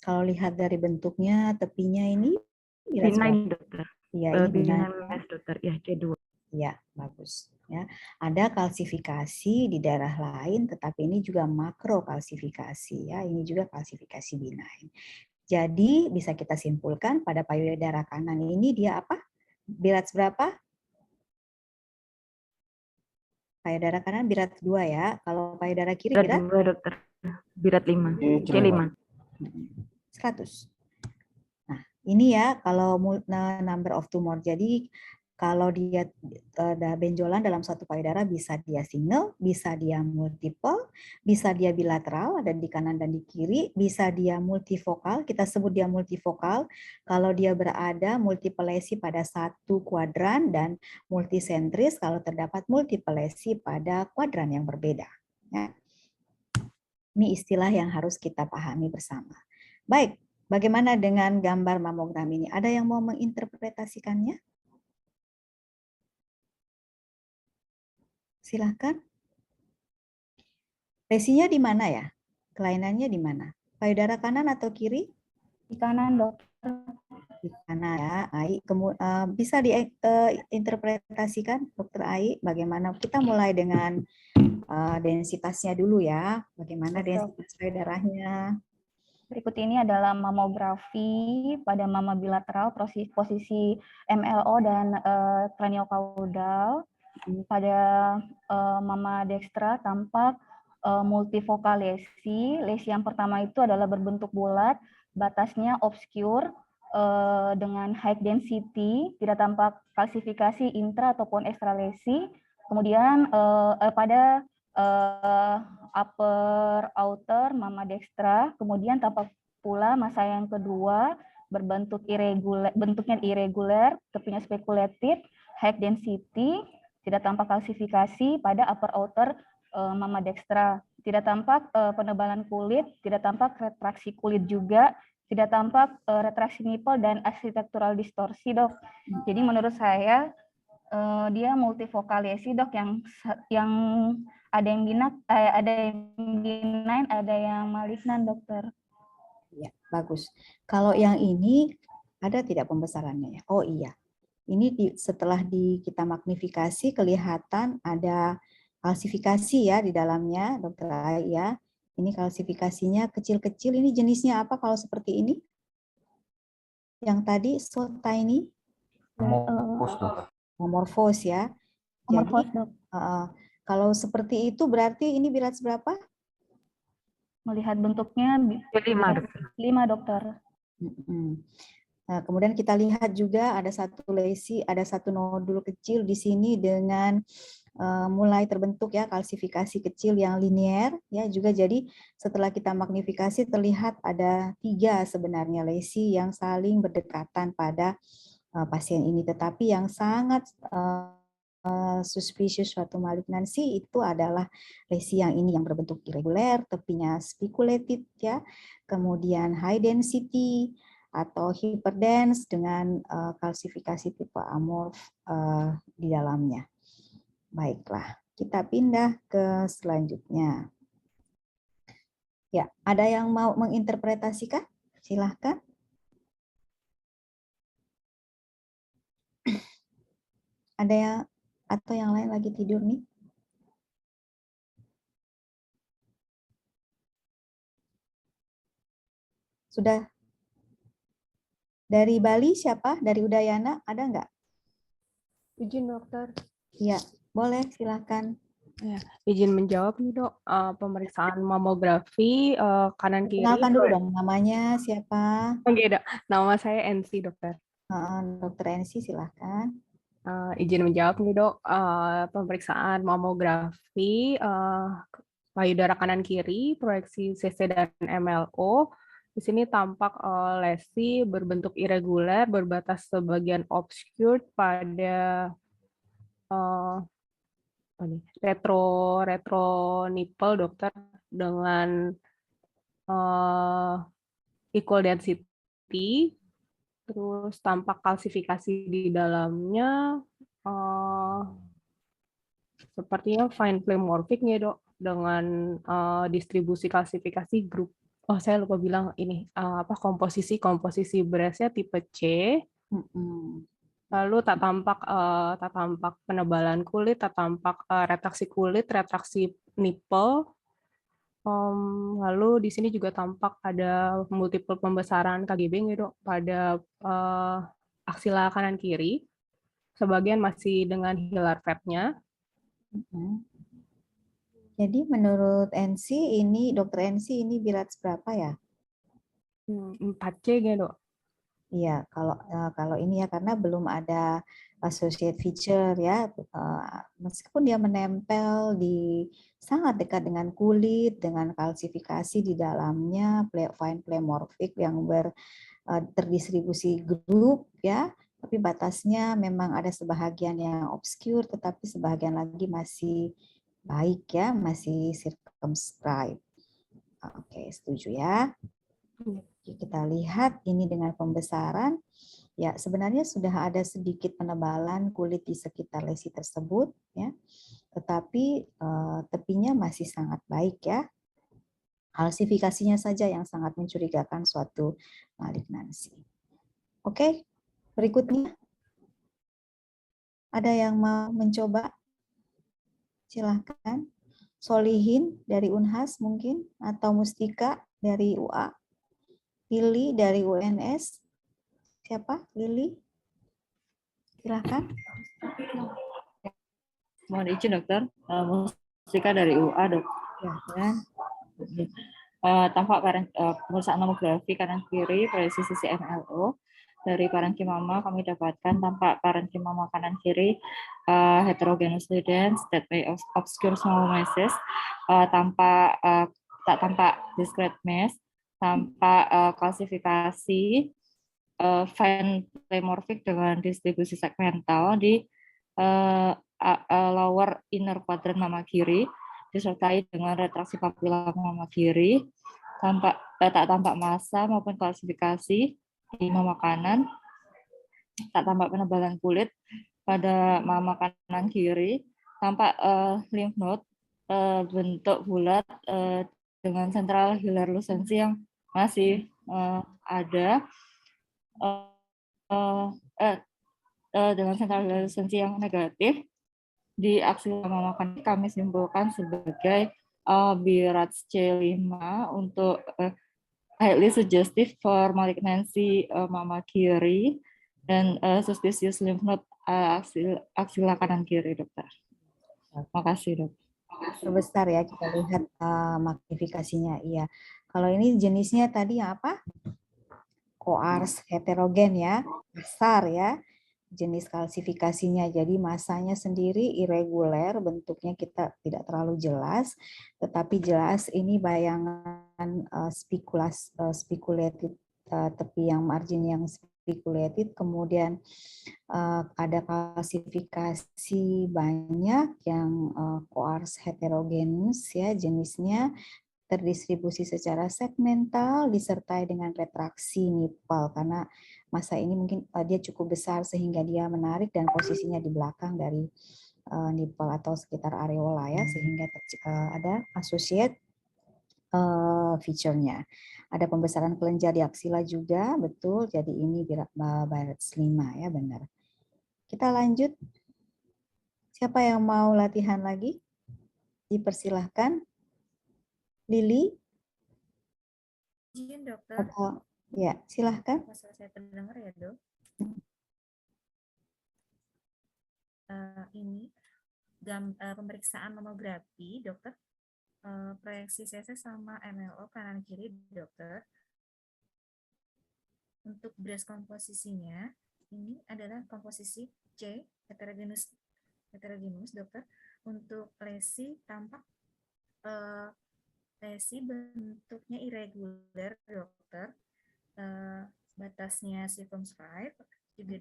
Kalau lihat dari bentuknya, tepinya ini B9, dokter. Iya, ini B9, dokter. Ya, C2. Ya, bagus. Ya, ada kalsifikasi di daerah lain, tetapi ini juga makrokalsifikasi. Ya, ini juga kalsifikasi B9. Jadi bisa kita simpulkan pada payudara kanan ini dia apa? Birats berapa? Payudara kanan birat 2 ya. Kalau payudara kiri birat 2, dokter. Birat 5. C5. 100. Nah, ini ya kalau number of tumor. Jadi kalau dia ada benjolan dalam satu payudara, bisa dia single, bisa dia multiple, bisa dia bilateral, ada di kanan dan di kiri, bisa dia multifokal, kita sebut dia multifokal, kalau dia berada multiple lesi pada satu kuadran, dan multisentris kalau terdapat multiple lesi pada kuadran yang berbeda. Ya. Ini istilah yang harus kita pahami bersama. Baik, bagaimana dengan gambar mamogram ini? Ada yang mau menginterpretasikannya? Silahkan. Lesinya di mana ya? Kelainannya di mana? Payudara kanan atau kiri? Di kanan, dokter. Di kanan ya, Ai. Bisa diinterpretasikan, Dokter Ai, bagaimana? Kita mulai dengan densitasnya dulu ya. Bagaimana densitas payudaranya? Berikut ini adalah mamografi pada mama bilateral, posisi MLO dan kraniokaudal. Pada mama dextra tampak multifokal lesi. Lesi yang pertama itu adalah berbentuk bulat, batasnya obscure dengan high density, tidak tampak kalsifikasi intra ataupun ekstra lesi. Kemudian pada upper outer mama dextra, kemudian tampak pula massa yang kedua berbentuk irregular, bentuknya irregular, tepinya speculated, high density, tidak tampak kalsifikasi pada upper outer mama dextra, tidak tampak penebalan kulit, tidak tampak retraksi kulit juga, tidak tampak retraksi nipple dan arsitektural distorsi, dok. Jadi menurut saya dia multifokal lesi, dok, yang ada yang benign, ada yang malignan, dokter. Ya, bagus. Kalau yang ini ada tidak pembesarannya ya? Oh iya. Ini setelah kita magnifikasi kelihatan ada kalsifikasi ya di dalamnya, Dokter Ai ya. Ini kalsifikasinya kecil-kecil. Ini jenisnya apa kalau seperti ini? Yang tadi so tiny? Amorphous ya. Amorphous, Jadi Dok. kalau seperti itu berarti ini berat seberapa? Melihat bentuknya 5, Dokter. Nah, kemudian kita lihat juga ada satu lesi, ada satu nodul kecil di sini dengan mulai terbentuk ya kalsifikasi kecil yang linier ya juga. Jadi setelah kita magnifikasi terlihat ada 3 sebenarnya lesi yang saling berdekatan pada pasien ini, tetapi yang sangat suspicious suatu malignansi itu adalah lesi yang ini yang berbentuk irregular, tepinya speculated ya, kemudian high density atau hyperdense dengan kalsifikasi tipe amorf di dalamnya. Baiklah, kita pindah ke selanjutnya. Ya, ada yang mau menginterpretasikan? Silahkan. Ada yang atau yang lain lagi tidur nih? Sudah? Dari Bali siapa? Dari Udayana ada nggak? Izin dokter. Iya, boleh silakan. Ya, izin menjawab nih dok. Pemeriksaan mamografi kanan kiri. Kenalkan dulu dong namanya siapa? Oke, dok. Nama saya NC dokter. Dokter Ensi silahkan. Izin menjawab nih dok. Pemeriksaan mamografi payudara kanan kiri, proyeksi CC dan MLO. Di sini tampak lesi berbentuk irregular, berbatas sebagian obscured pada retro nipple dokter dengan equal density, terus tampak kalsifikasi di dalamnya sepertinya fine pleomorphic ya dok, dengan distribusi kalsifikasi grup. Oh saya lupa bilang ini komposisi breastnya tipe C. Lalu tak tampak penebalan kulit, tak tampak retraksi kulit, retraksi nipple. Lalu di sini juga tampak ada multiple pembesaran KGB gitu pada aksila kanan kiri. Sebagian masih dengan hilar fatnya. Jadi menurut NC ini, dokter NC ini berat seberapa ya? 4C gitu. Iya, kalau ini ya karena belum ada associate feature ya, meskipun dia menempel di sangat dekat dengan kulit, dengan kalsifikasi di dalamnya, fine pleomorphic yang terdistribusi grup ya, tapi batasnya memang ada sebahagian yang obscure, tetapi sebahagian lagi masih baik ya, masih circumscribe. Oke, setuju ya. Kita lihat ini dengan pembesaran. Ya, sebenarnya sudah ada sedikit penebalan kulit di sekitar lesi tersebut ya. Tetapi tepinya masih sangat baik ya. Kalsifikasinya saja yang sangat mencurigakan suatu malignansi. Oke, berikutnya. Ada yang mau mencoba? Silahkan. Solihin dari Unhas mungkin, atau Mustika dari UA. Lili dari UNS. Siapa? Lili? Silahkan. Mohon izin dokter, Mustika dari UA dok. Silahkan. Tampak pemeriksaan mamografi kanan kiri proyeksi sisi MLO. Dari parenkim mama kami dapatkan tampak parenkim mama kanan kiri heterogeneous dense, that may obscure small masses, tak tampak discrete mass, tampak kalsifikasi fine pleomorphic dengan distribusi segmental di lower inner quadrant mama kiri, disertai dengan retraksi papila mama kiri, tak tampak massa maupun kalsifikasi di mama kanan, tak tampak penebalan kulit pada mama kanan kiri, tampak lymph node bentuk bulat dengan central hilar lucency yang masih ada. dengan sentralisasi yang negatif di aksila mama kami simpulkan sebagai BIRADS C5 untuk highly suggestive for malignancy mama kiri dan suspicious lymph node aksila kanan kiri, dokter. Terima kasih, dok. Terbesar ya, kita lihat magnifikasinya. Iya. Kalau ini jenisnya tadi yang apa? Koars heterogen ya, besar ya. Jenis kalsifikasinya, jadi masanya sendiri irregular, bentuknya kita tidak terlalu jelas, tetapi jelas ini bayangan speculated, tepi yang margin yang speculated, kemudian ada kalsifikasi banyak yang koars heterogenus ya jenisnya, terdistribusi secara segmental disertai dengan retraksi nipple karena masa ini mungkin dia cukup besar sehingga dia menarik dan posisinya di belakang dari nipple atau sekitar areola ya, sehingga ada associate feature-nya. Ada pembesaran kelenjar di aksila juga, betul. Jadi ini BIRADS 5 ya, benar. Kita lanjut. Siapa yang mau latihan lagi? Dipersilahkan. Lili? Izin dokter, Atau, ya, silahkan. masalah saya terdengar ya dok. Ini pemeriksaan mamografi dokter, proyeksi CC sama MLO kanan kiri dokter. Untuk breast komposisinya ini adalah komposisi C heterogenus dokter. Untuk lesi tampak lesi bentuknya irregular dokter, batasnya circumscribe juga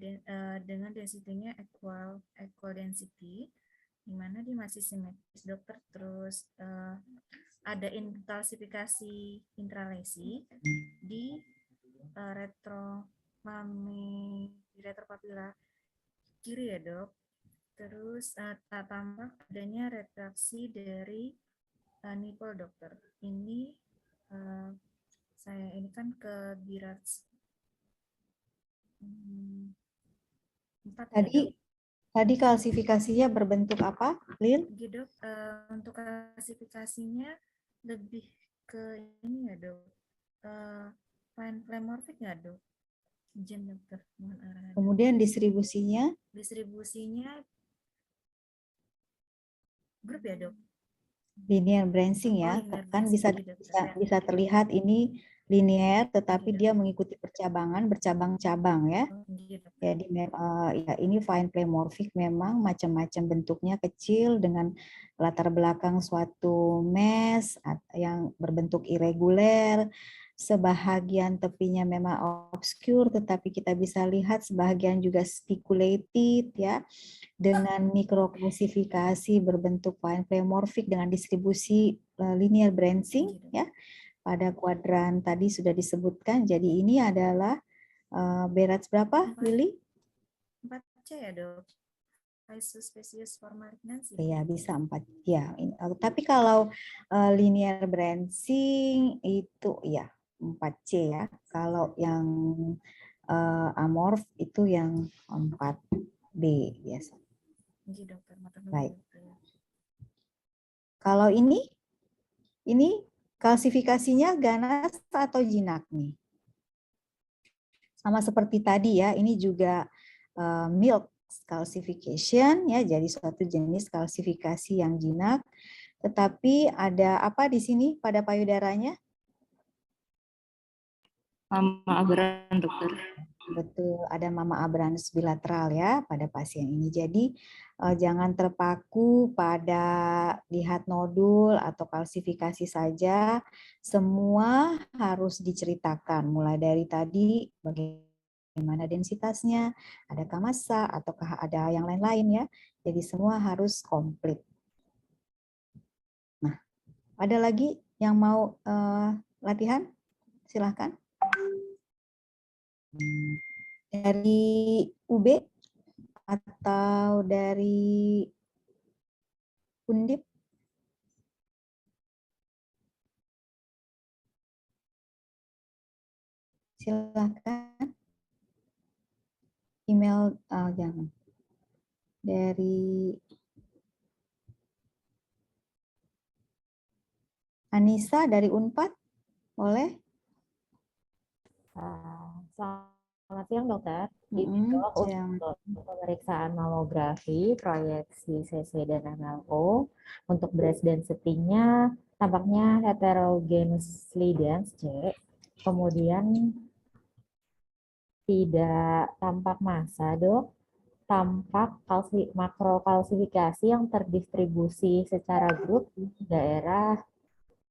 dengan density-nya equal density, di mana dia masih simetris dokter. Terus ada kalsifikasi intralesi di retropapila kiri ya dok. Terus tampak adanya retraksi dari nipple dokter. Ini saya ini kan ke BIRADS 4 ya dok. Tadi kalsifikasinya berbentuk apa, Lil? Dok, untuk klasifikasinya lebih ke ini ya dok, fine pleomorphic nggak dok? Izin dokter, mohon arahan. Kemudian distribusinya? Distribusinya grup ya dok? Linear branching ya, linear kan branching, bisa terlihat ini linear, tetapi dia mengikuti percabangan, bercabang-cabang ya. Jadi ya ini fine pleomorphic, memang macam-macam bentuknya, kecil dengan latar belakang suatu mesh yang berbentuk irregular. Sebahagian tepinya memang obscure, tetapi kita bisa lihat sebahagian juga speculated ya, dengan mikroklasifikasi berbentuk fine pleomorphic dengan distribusi linear branching ya. Pada kuadran tadi sudah disebutkan. Jadi ini adalah BIRADS berapa, Lili? 4C ya dok. Isospecious for malignancy. Iya, bisa 4. Ya, tapi kalau linear branching itu ya 4C ya. Kalau yang amorph itu yang 4B biasa. Baik. Kalau ini kalsifikasinya ganas atau jinak nih? Sama seperti tadi ya, ini juga milk calcification ya, jadi suatu jenis kalsifikasi yang jinak. Tetapi ada apa di sini pada payudaranya? Mama aberran dokter. Betul, ada mama aberrans bilateral ya pada pasien ini. Jadi jangan terpaku pada lihat nodul atau kalsifikasi saja. Semua harus diceritakan, mulai dari tadi bagaimana densitasnya, adakah massa ataukah ada yang lain-lain ya. Jadi semua harus komplit. Nah, ada lagi yang mau latihan? Silahkan. Dari UB atau dari Undip? Silakan. email jangan. Dari Anissa dari Unpad, boleh? Selamat siang dokter. Ini dok Siang. untuk pemeriksaan mamografi, proyeksi CC dan MLO. Untuk breast density-nya tampaknya heterogeneously dense C. Kemudian tidak tampak massa dok. Tampak makrokalsifikasi yang terdistribusi secara grup di daerah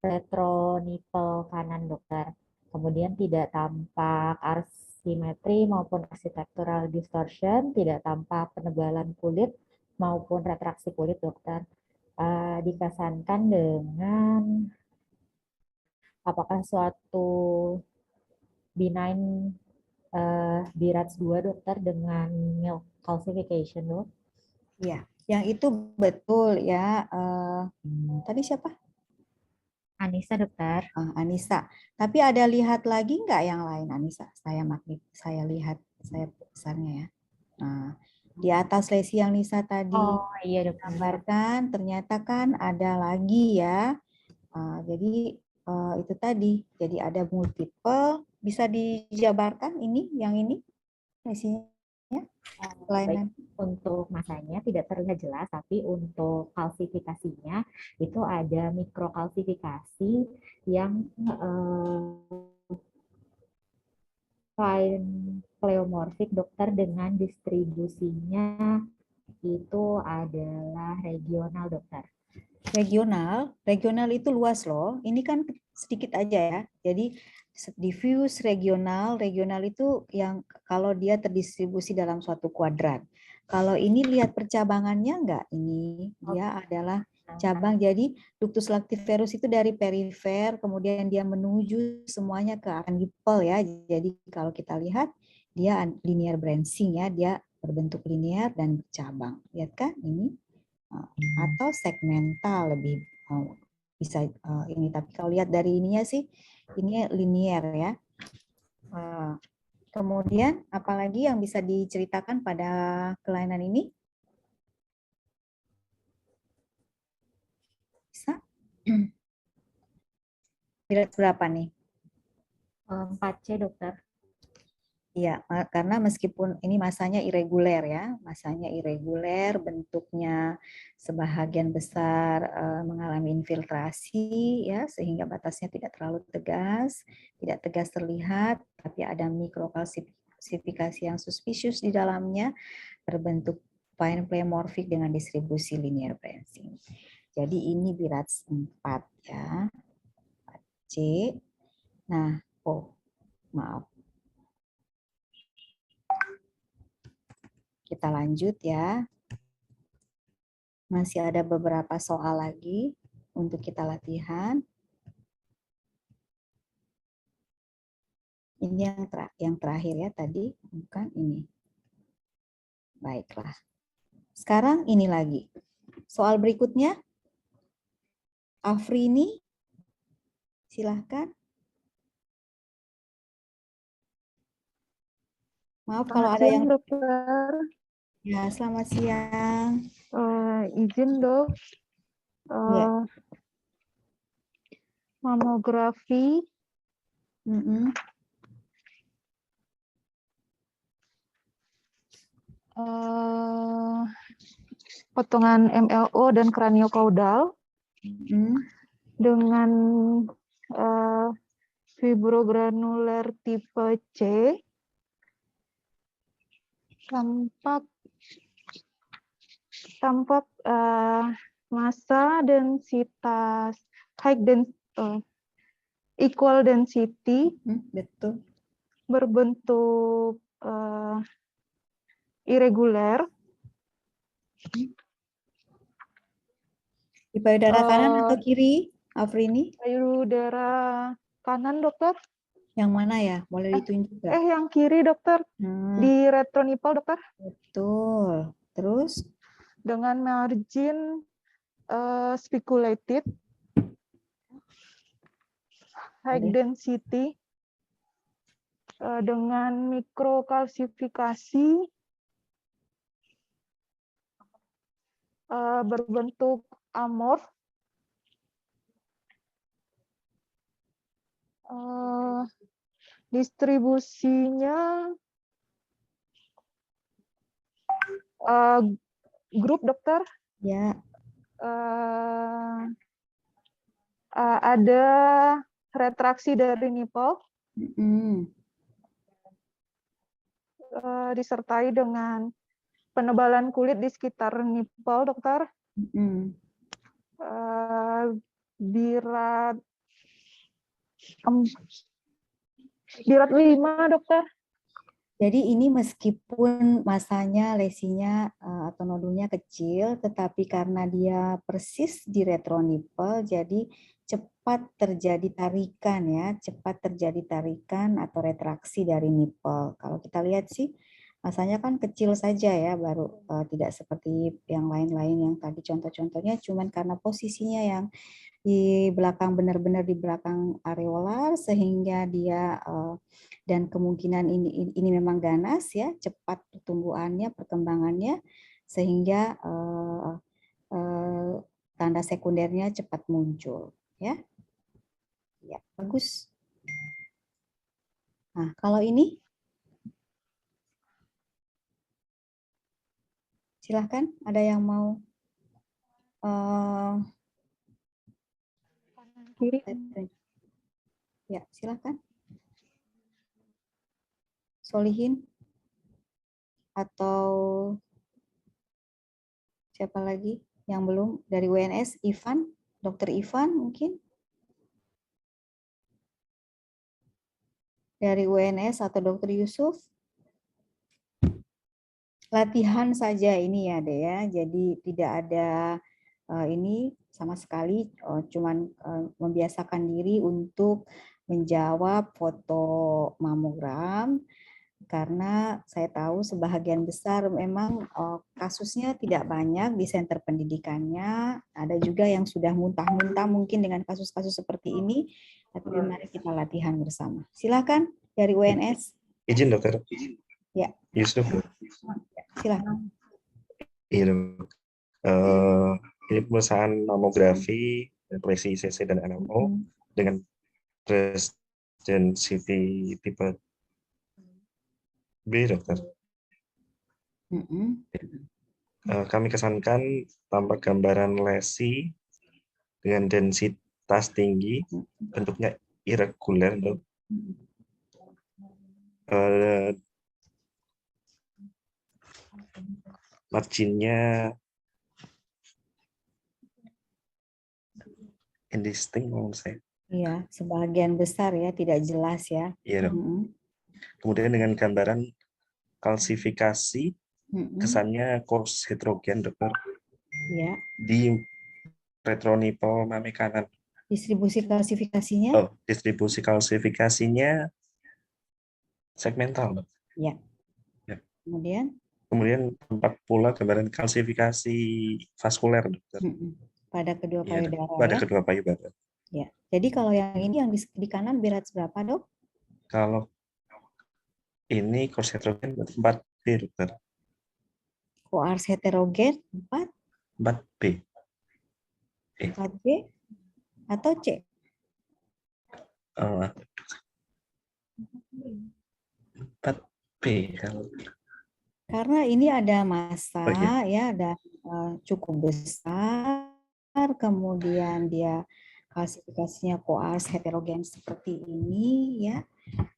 retronipel kanan dokter. Kemudian tidak tampak arsimetri maupun arsitektural distortion, tidak tampak penebalan kulit maupun retraksi kulit dokter. Dikesankan dengan apakah suatu benign BRADS 2 dokter dengan milk calcification dok? Iya, yang itu betul ya. Tadi siapa? Anissa dokter. Anissa. Tapi ada lihat lagi nggak yang lain Anissa? Saya lihat, saya besarnya ya. Nah, di atas lesi yang Nisa tadi iya dokter. gambarkan, ternyata kan ada lagi ya. Jadi itu tadi. Jadi ada multiple. Bisa dijabarkan ini, yang ini lesinya? Baik, untuk masanya tidak terlihat jelas, tapi untuk kalsifikasinya itu ada mikrokalsifikasi yang fine pleomorphic dokter dengan distribusinya itu adalah regional dokter. Regional itu luas loh. Ini kan sedikit aja ya. Jadi diffuse regional itu yang kalau dia terdistribusi dalam suatu kuadran. Kalau ini lihat percabangannya enggak? Ini dia adalah cabang. Jadi ductus lactiferus itu dari perifer, kemudian dia menuju semuanya ke archipel ya. Jadi kalau kita lihat dia linear branching ya, dia berbentuk linear dan bercabang. Lihat kan ini? Atau segmental lebih bisa ini, tapi kalau lihat dari ininya sih ini linear ya. Kemudian apalagi yang bisa diceritakan pada kelainan ini? Bisa? Berat berapa nih? 4C dokter. Iya, karena meskipun ini masanya irreguler ya, masanya irreguler, bentuknya sebahagian besar mengalami infiltrasi ya, sehingga batasnya tidak terlalu tegas, tidak tegas terlihat, tapi ada mikrokalsifikasi yang suspicious di dalamnya, berbentuk fine pleomorphic dengan distribusi linear branching. Jadi ini BIRADS 4 ya, 4C. Nah, maaf. Kita lanjut ya. Masih ada beberapa soal lagi untuk kita latihan. Ini yang terakhir ya tadi, bukan ini. Baiklah. Sekarang ini lagi. Soal berikutnya. Afrini, silahkan. Maaf kalau ada yang... dokter. Ya, selamat siang. Izin dok. Ya. Mamografi. Potongan MLO dan kraniokaudal dengan fibrogranular tipe C. Tampak massa densitas equal density, betul, berbentuk irregular. Di payudara kanan atau kiri, Afrini? Payudara kanan, dokter. Yang mana ya? Boleh ditunjuk nggak? Yang kiri, dokter. Di retronipel, dokter. Betul. Terus? Dengan margin speculated, high density, dengan mikrokalsifikasi berbentuk amorf. Distribusinya grup dokter. Ya. Ada retraksi dari nipple. Disertai dengan penebalan kulit di sekitar nipple, dokter. Birat 5, dokter. Jadi ini meskipun masanya lesinya atau nodulnya kecil, tetapi karena dia persis di retronipple, jadi cepat terjadi tarikan ya, cepat terjadi tarikan atau retraksi dari nipple. Kalau kita lihat sih, masanya kan kecil saja ya, baru tidak seperti yang lain-lain yang tadi contoh-contohnya, cuman karena posisinya yang di belakang, benar-benar di belakang areolar, sehingga dia dan kemungkinan ini memang ganas ya, cepat pertumbuhannya, perkembangannya, sehingga tanda sekundernya cepat muncul ya. Ya, bagus. Nah, kalau ini silahkan, ada yang mau kiri. Ya, silahkan. Solihin atau siapa lagi yang belum dari WNS? Ivan, Dokter Ivan mungkin dari WNS atau Dokter Yusuf. Latihan saja ini ya, Dea. Jadi tidak ada ini sama sekali, cuman membiasakan diri untuk menjawab foto mamogram. Karena saya tahu sebahagian besar memang kasusnya tidak banyak di senter pendidikannya. Ada juga yang sudah muntah-muntah mungkin dengan kasus-kasus seperti ini. Tapi mari kita latihan bersama. Silakan dari UNS. Izin dokter. Ya. Yusuf. Silakan. Iya. Ini pemesahan mamografi, lesi CC dan NMO dengan breast density tipe B, dokter. Kami kesankan tampak gambaran lesi dengan densitas tinggi, bentuknya irregular, dok. Marginnya indistinct menurut saya. Iya, sebagian besar ya, tidak jelas ya. Iya, dok. Kemudian dengan gambaran kalsifikasi, kesannya coarse heterogen, dokter. Ya. Di retronipple mame kanan. Distribusi klasifikasinya? Oh, distribusi klasifikasinya segmental, dok. Ya. Ya. Kemudian tampak pula gambaran kalsifikasi vaskuler, dokter. Pada kedua payudara. Pada ya? kedua payudara. Ya. Jadi kalau yang ini yang di kanan berat berapa, dok? Kalau ini coarse heterogen 4B, dokter. Coarse heterogen 4B. 4B atau C? 4B. Karena ini ada massa ya, ada cukup besar, kemudian dia klasifikasinya coarse heterogen seperti ini ya.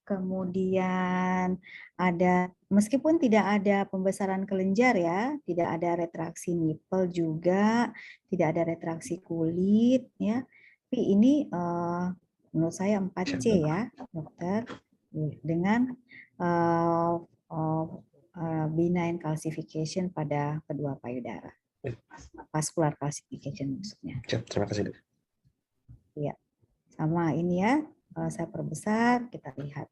Kemudian ada, meskipun tidak ada pembesaran kelenjar ya, tidak ada retraksi nipple juga, tidak ada retraksi kulit ya. Tapi ini menurut saya 4C ya, dokter, dengan benign calcification pada kedua payudara. Vascular calcification maksudnya. Terima kasih, dok. Ya, sama ini ya, saya perbesar, kita lihat.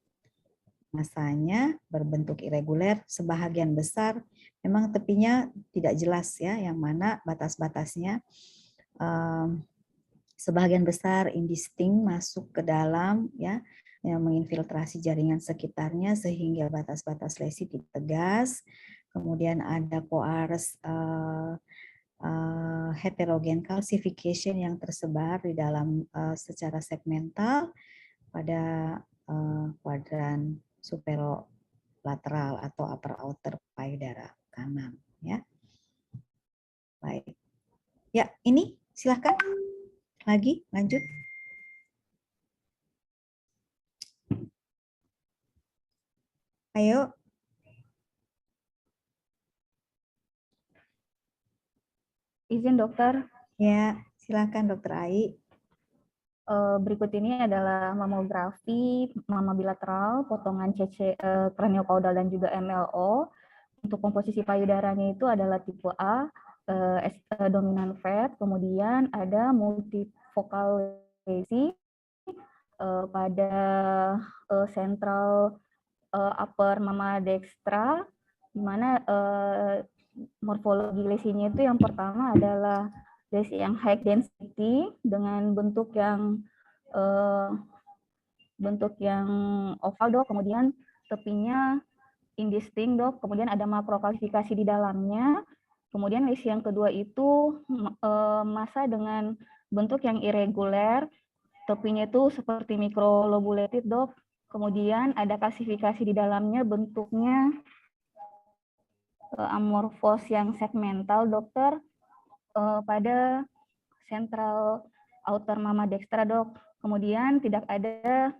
Masanya berbentuk irregular, sebahagian besar memang tepinya tidak jelas ya, yang mana batas-batasnya. Sebahagian besar indistinct masuk ke dalam ya, yang menginfiltrasi jaringan sekitarnya sehingga batas-batas lesi tidak tegas. Kemudian ada coarse heterogen calcification yang tersebar di dalam secara segmental pada kuadran superolateral atau upper outer payudara kanan, ya. Baik. Ya, ini silahkan lagi lanjut. Ayo. Izin dokter. Ya, silakan Dokter Ai. Berikut ini adalah mamografi mama bilateral, potongan CC kraniokaudal dan juga MLO. Untuk komposisi payudaranya itu adalah tipe A, dominant fat, kemudian ada multifocal lesi pada central upper mama dextra, di mana morfologi lesinya itu yang pertama adalah lesi yang high density dengan bentuk yang oval dok, kemudian tepinya indistinct dok, kemudian ada makrokalsifikasi di dalamnya, kemudian lesi yang kedua itu massa dengan bentuk yang irregular, tepinya itu seperti microlobulated dok, kemudian ada kalsifikasi di dalamnya bentuknya amorfos yang segmental dokter pada central outer mama dextra dok. Kemudian tidak ada,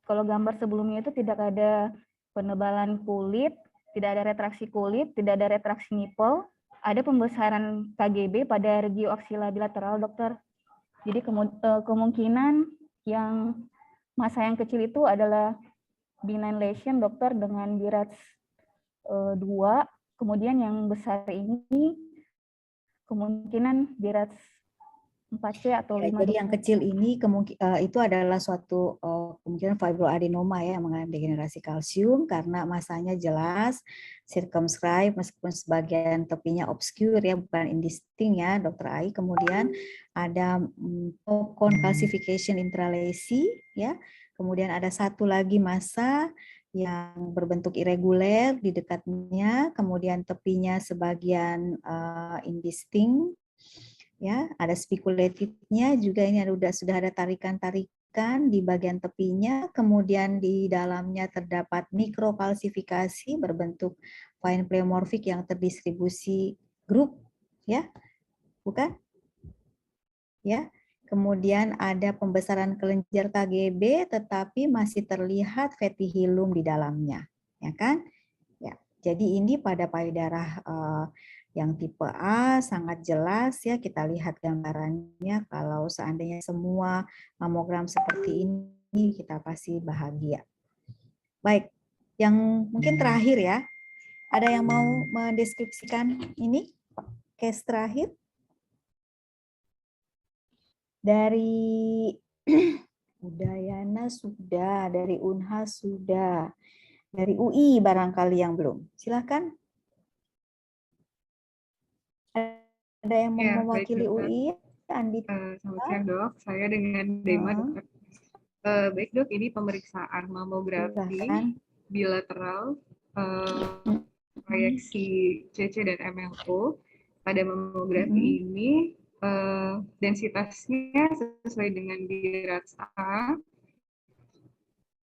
kalau gambar sebelumnya itu tidak ada penebalan kulit, tidak ada retraksi kulit, tidak ada retraksi nipple, ada pembesaran KGB pada regio aksila bilateral dokter. Jadi kemungkinan yang massa yang kecil itu adalah benign lesion dokter dengan BIRADS 2, kemudian yang besar ini kemungkinan BIRADS 4C atau 5. Jadi yang kecil ini itu adalah suatu kemungkinan fibroadenoma ya, yang mengandung degenerasi kalsium karena masanya jelas, circumscribe meskipun sebagian tepinya obscure ya, bukan indistinct ya Dokter Ai. Kemudian ada tokon calcification intralesi ya. Kemudian ada satu lagi massa yang berbentuk irregular di dekatnya, kemudian tepinya sebagian indistinct. Ya, ada speculated-nya juga, ini sudah ada tarikan-tarikan di bagian tepinya, kemudian di dalamnya terdapat mikrokalsifikasi berbentuk fine pleomorphic yang terdistribusi grup, ya, bukan? Ya, kemudian ada pembesaran kelenjar KGB, tetapi masih terlihat fatty hilum di dalamnya, ya kan? Ya, jadi ini pada payudara yang tipe A sangat jelas ya, kita lihat gambarannya. Kalau seandainya semua mamogram seperti ini, kita pasti bahagia. Baik, yang mungkin terakhir ya, ada yang mau mendeskripsikan ini case terakhir dari Udayana sudah, dari Unhas sudah, dari UI barangkali yang belum. Silakan. Ada yang mau mewakili UI? Andi. Selamat siang dok, saya dengan Dema dokter. Baik dok, ini pemeriksaan mamografi bilateral proyeksi CC dan MLO. Pada mamografi ini densitasnya sesuai dengan BIRADS A,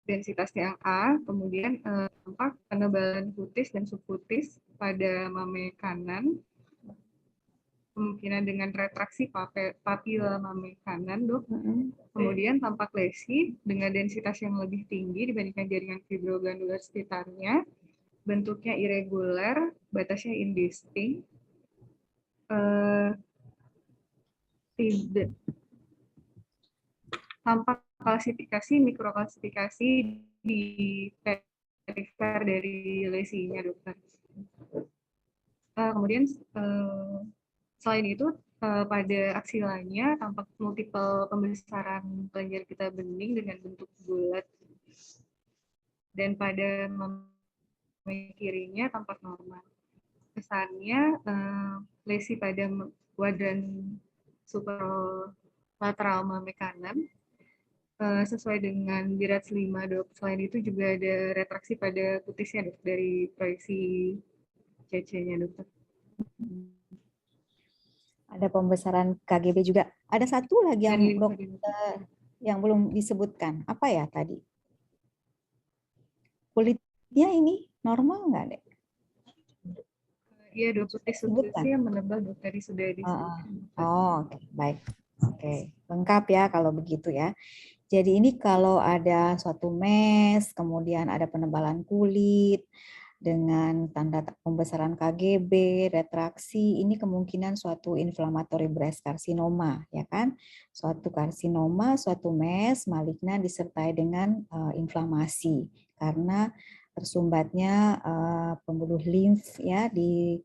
densitasnya A, kemudian tampak penebalan kutis dan subkutis pada mame kanan, kemungkinan dengan retraksi papila mame kanan dok. Kemudian tampak lesi dengan densitas yang lebih tinggi dibandingkan jaringan fibroglandular sekitarnya, bentuknya irregular, batasnya indistinct, tidak tampak kalsifikasi, mikrokalsifikasi di perifer dari lesinya dokter. Kemudian selain itu pada aksilanya tampak multiple pembesaran kelenjar getah bening dengan bentuk bulat, dan pada mame kirinya tampak normal. Kesannya lesi pada kuadran superolateral mame kanan sesuai dengan BIRADS 5 dok. Selain itu juga ada retraksi pada kutisnya dok dari proyeksi CC-nya dokter. Ada pembesaran KGB juga. Ada satu lagi yang Dari yang belum disebutkan. Apa ya tadi? Kulitnya ini normal nggak, Dek? Iya dok, putih Disebutkan. substansi yang menebal dok, tadi sudah disebutkan. Oh, oke, baik. Oke, lengkap ya kalau begitu ya. Jadi ini kalau ada suatu mes, kemudian ada penebalan kulit dengan tanda pembesaran KGB, retraksi, ini kemungkinan suatu inflammatory breast carcinoma, ya kan? Suatu karsinoma, suatu mes malignan disertai dengan inflamasi karena tersumbatnya pembuluh limf ya di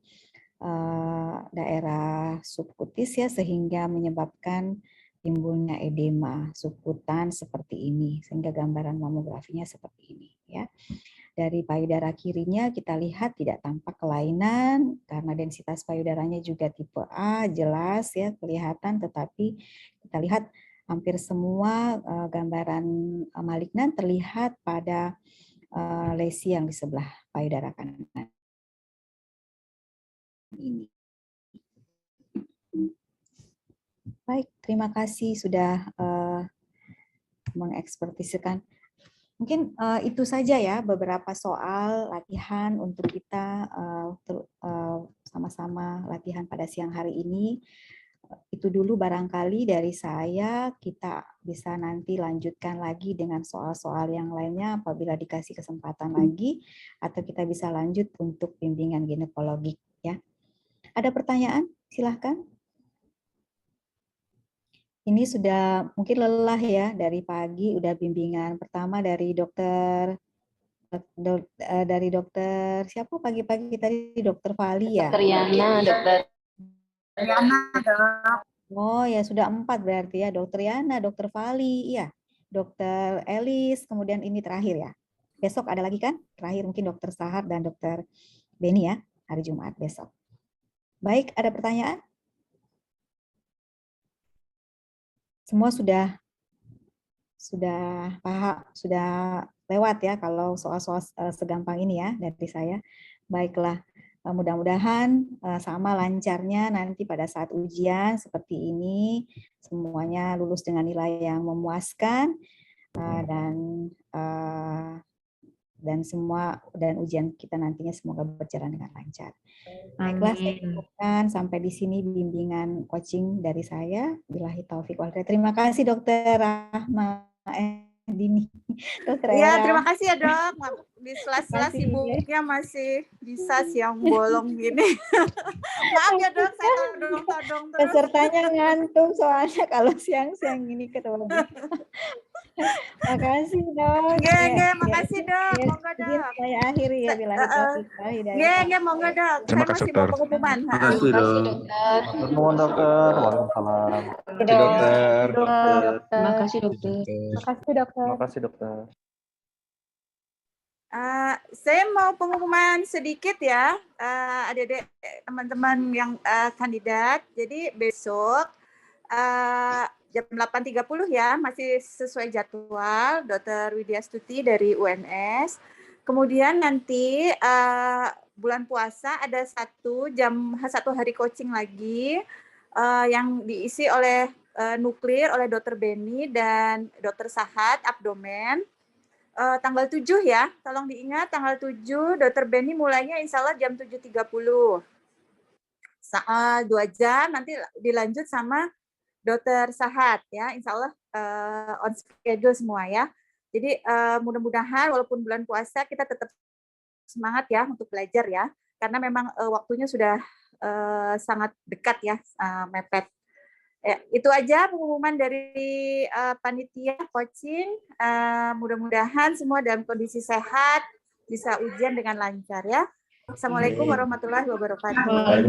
daerah subkutis ya, sehingga menyebabkan timbulnya edema subkutan seperti ini, sehingga gambaran mamografinya seperti ini ya. Dari payudara kirinya kita lihat tidak tampak kelainan karena densitas payudaranya juga tipe A, jelas ya kelihatan, tetapi kita lihat hampir semua gambaran malignan terlihat pada lesi yang di sebelah payudara kanan ini. Baik, terima kasih sudah mengekspertisikan. Mungkin itu saja ya beberapa soal latihan untuk kita sama-sama latihan pada siang hari ini. Itu dulu barangkali dari saya, kita bisa nanti lanjutkan lagi dengan soal-soal yang lainnya apabila dikasih kesempatan lagi, atau kita bisa lanjut untuk bimbingan ginekologik ya. Ada pertanyaan? Silahkan. Ini sudah mungkin lelah ya dari pagi, udah bimbingan pertama dari dokter siapa pagi-pagi tadi, dokter Fali ya? Dokter Yana, dokter Yana, dok. Oh ya sudah 4 berarti ya, dokter Yana, dokter Fali, iya, dokter Elis, kemudian ini terakhir ya. Besok ada lagi kan? Terakhir mungkin dokter Sahar dan dokter Beni ya, hari Jumat besok. Baik, ada pertanyaan? Semua sudah paham, sudah lewat ya kalau soal-soal segampang ini ya dari saya. Baiklah, mudah-mudahan sama lancarnya nanti pada saat ujian seperti ini semuanya lulus dengan nilai yang memuaskan dan ujian kita nantinya semoga berjalan dengan lancar. Baiklah, saya cukupkan sampai di sini bimbingan coaching dari saya. Billahi taufik wal hidayah. Terima kasih Dokter Rahma Dini. Dokter Iya, Era. terima kasih ya dok. Di sela-sela Makasih. sibuknya masih bisa siang bolong gini. Maaf ya dok, saya todong-todong terus. Pesertanya ngantuk soalnya kalau siang-siang gini ketemu. Makasih dok. Nggih, makasih dok. Monggo Izin dok. saya akhiri ya billahi taufik wal hidayah. Nggih, monggo dok. Saya Terima kasih, masih mau dokter. pengumuman. Terima kasih, dok. dokter. Nuwun dokter. Waalaikumsalam. Dokter. Terima kasih dokter. Terima kasih dokter. Terima kasih dokter. Saya mau pengumuman sedikit ya, adik-adik teman-teman yang kandidat. Jadi besok jam 8.30 ya, masih sesuai jadwal, Dr. Widya Stuti dari UNS. Kemudian nanti bulan puasa ada satu hari coaching lagi yang diisi oleh nuklir oleh Dr. Beni dan Dr. Sahat abdomen. Tanggal 7 ya, tolong diingat tanggal 7 Dr. Beni mulainya insya Allah jam 7.30. 2 jam nanti dilanjut sama Dr. Sahat ya, insya Allah on schedule semua ya. Jadi mudah-mudahan walaupun bulan puasa kita tetap semangat ya untuk belajar ya, karena memang waktunya sudah sangat dekat ya, mepet. Itu aja pengumuman dari panitia coaching. Mudah-mudahan semua dalam kondisi sehat, bisa ujian dengan lancar ya. Assalamualaikum warahmatullahi wabarakatuh.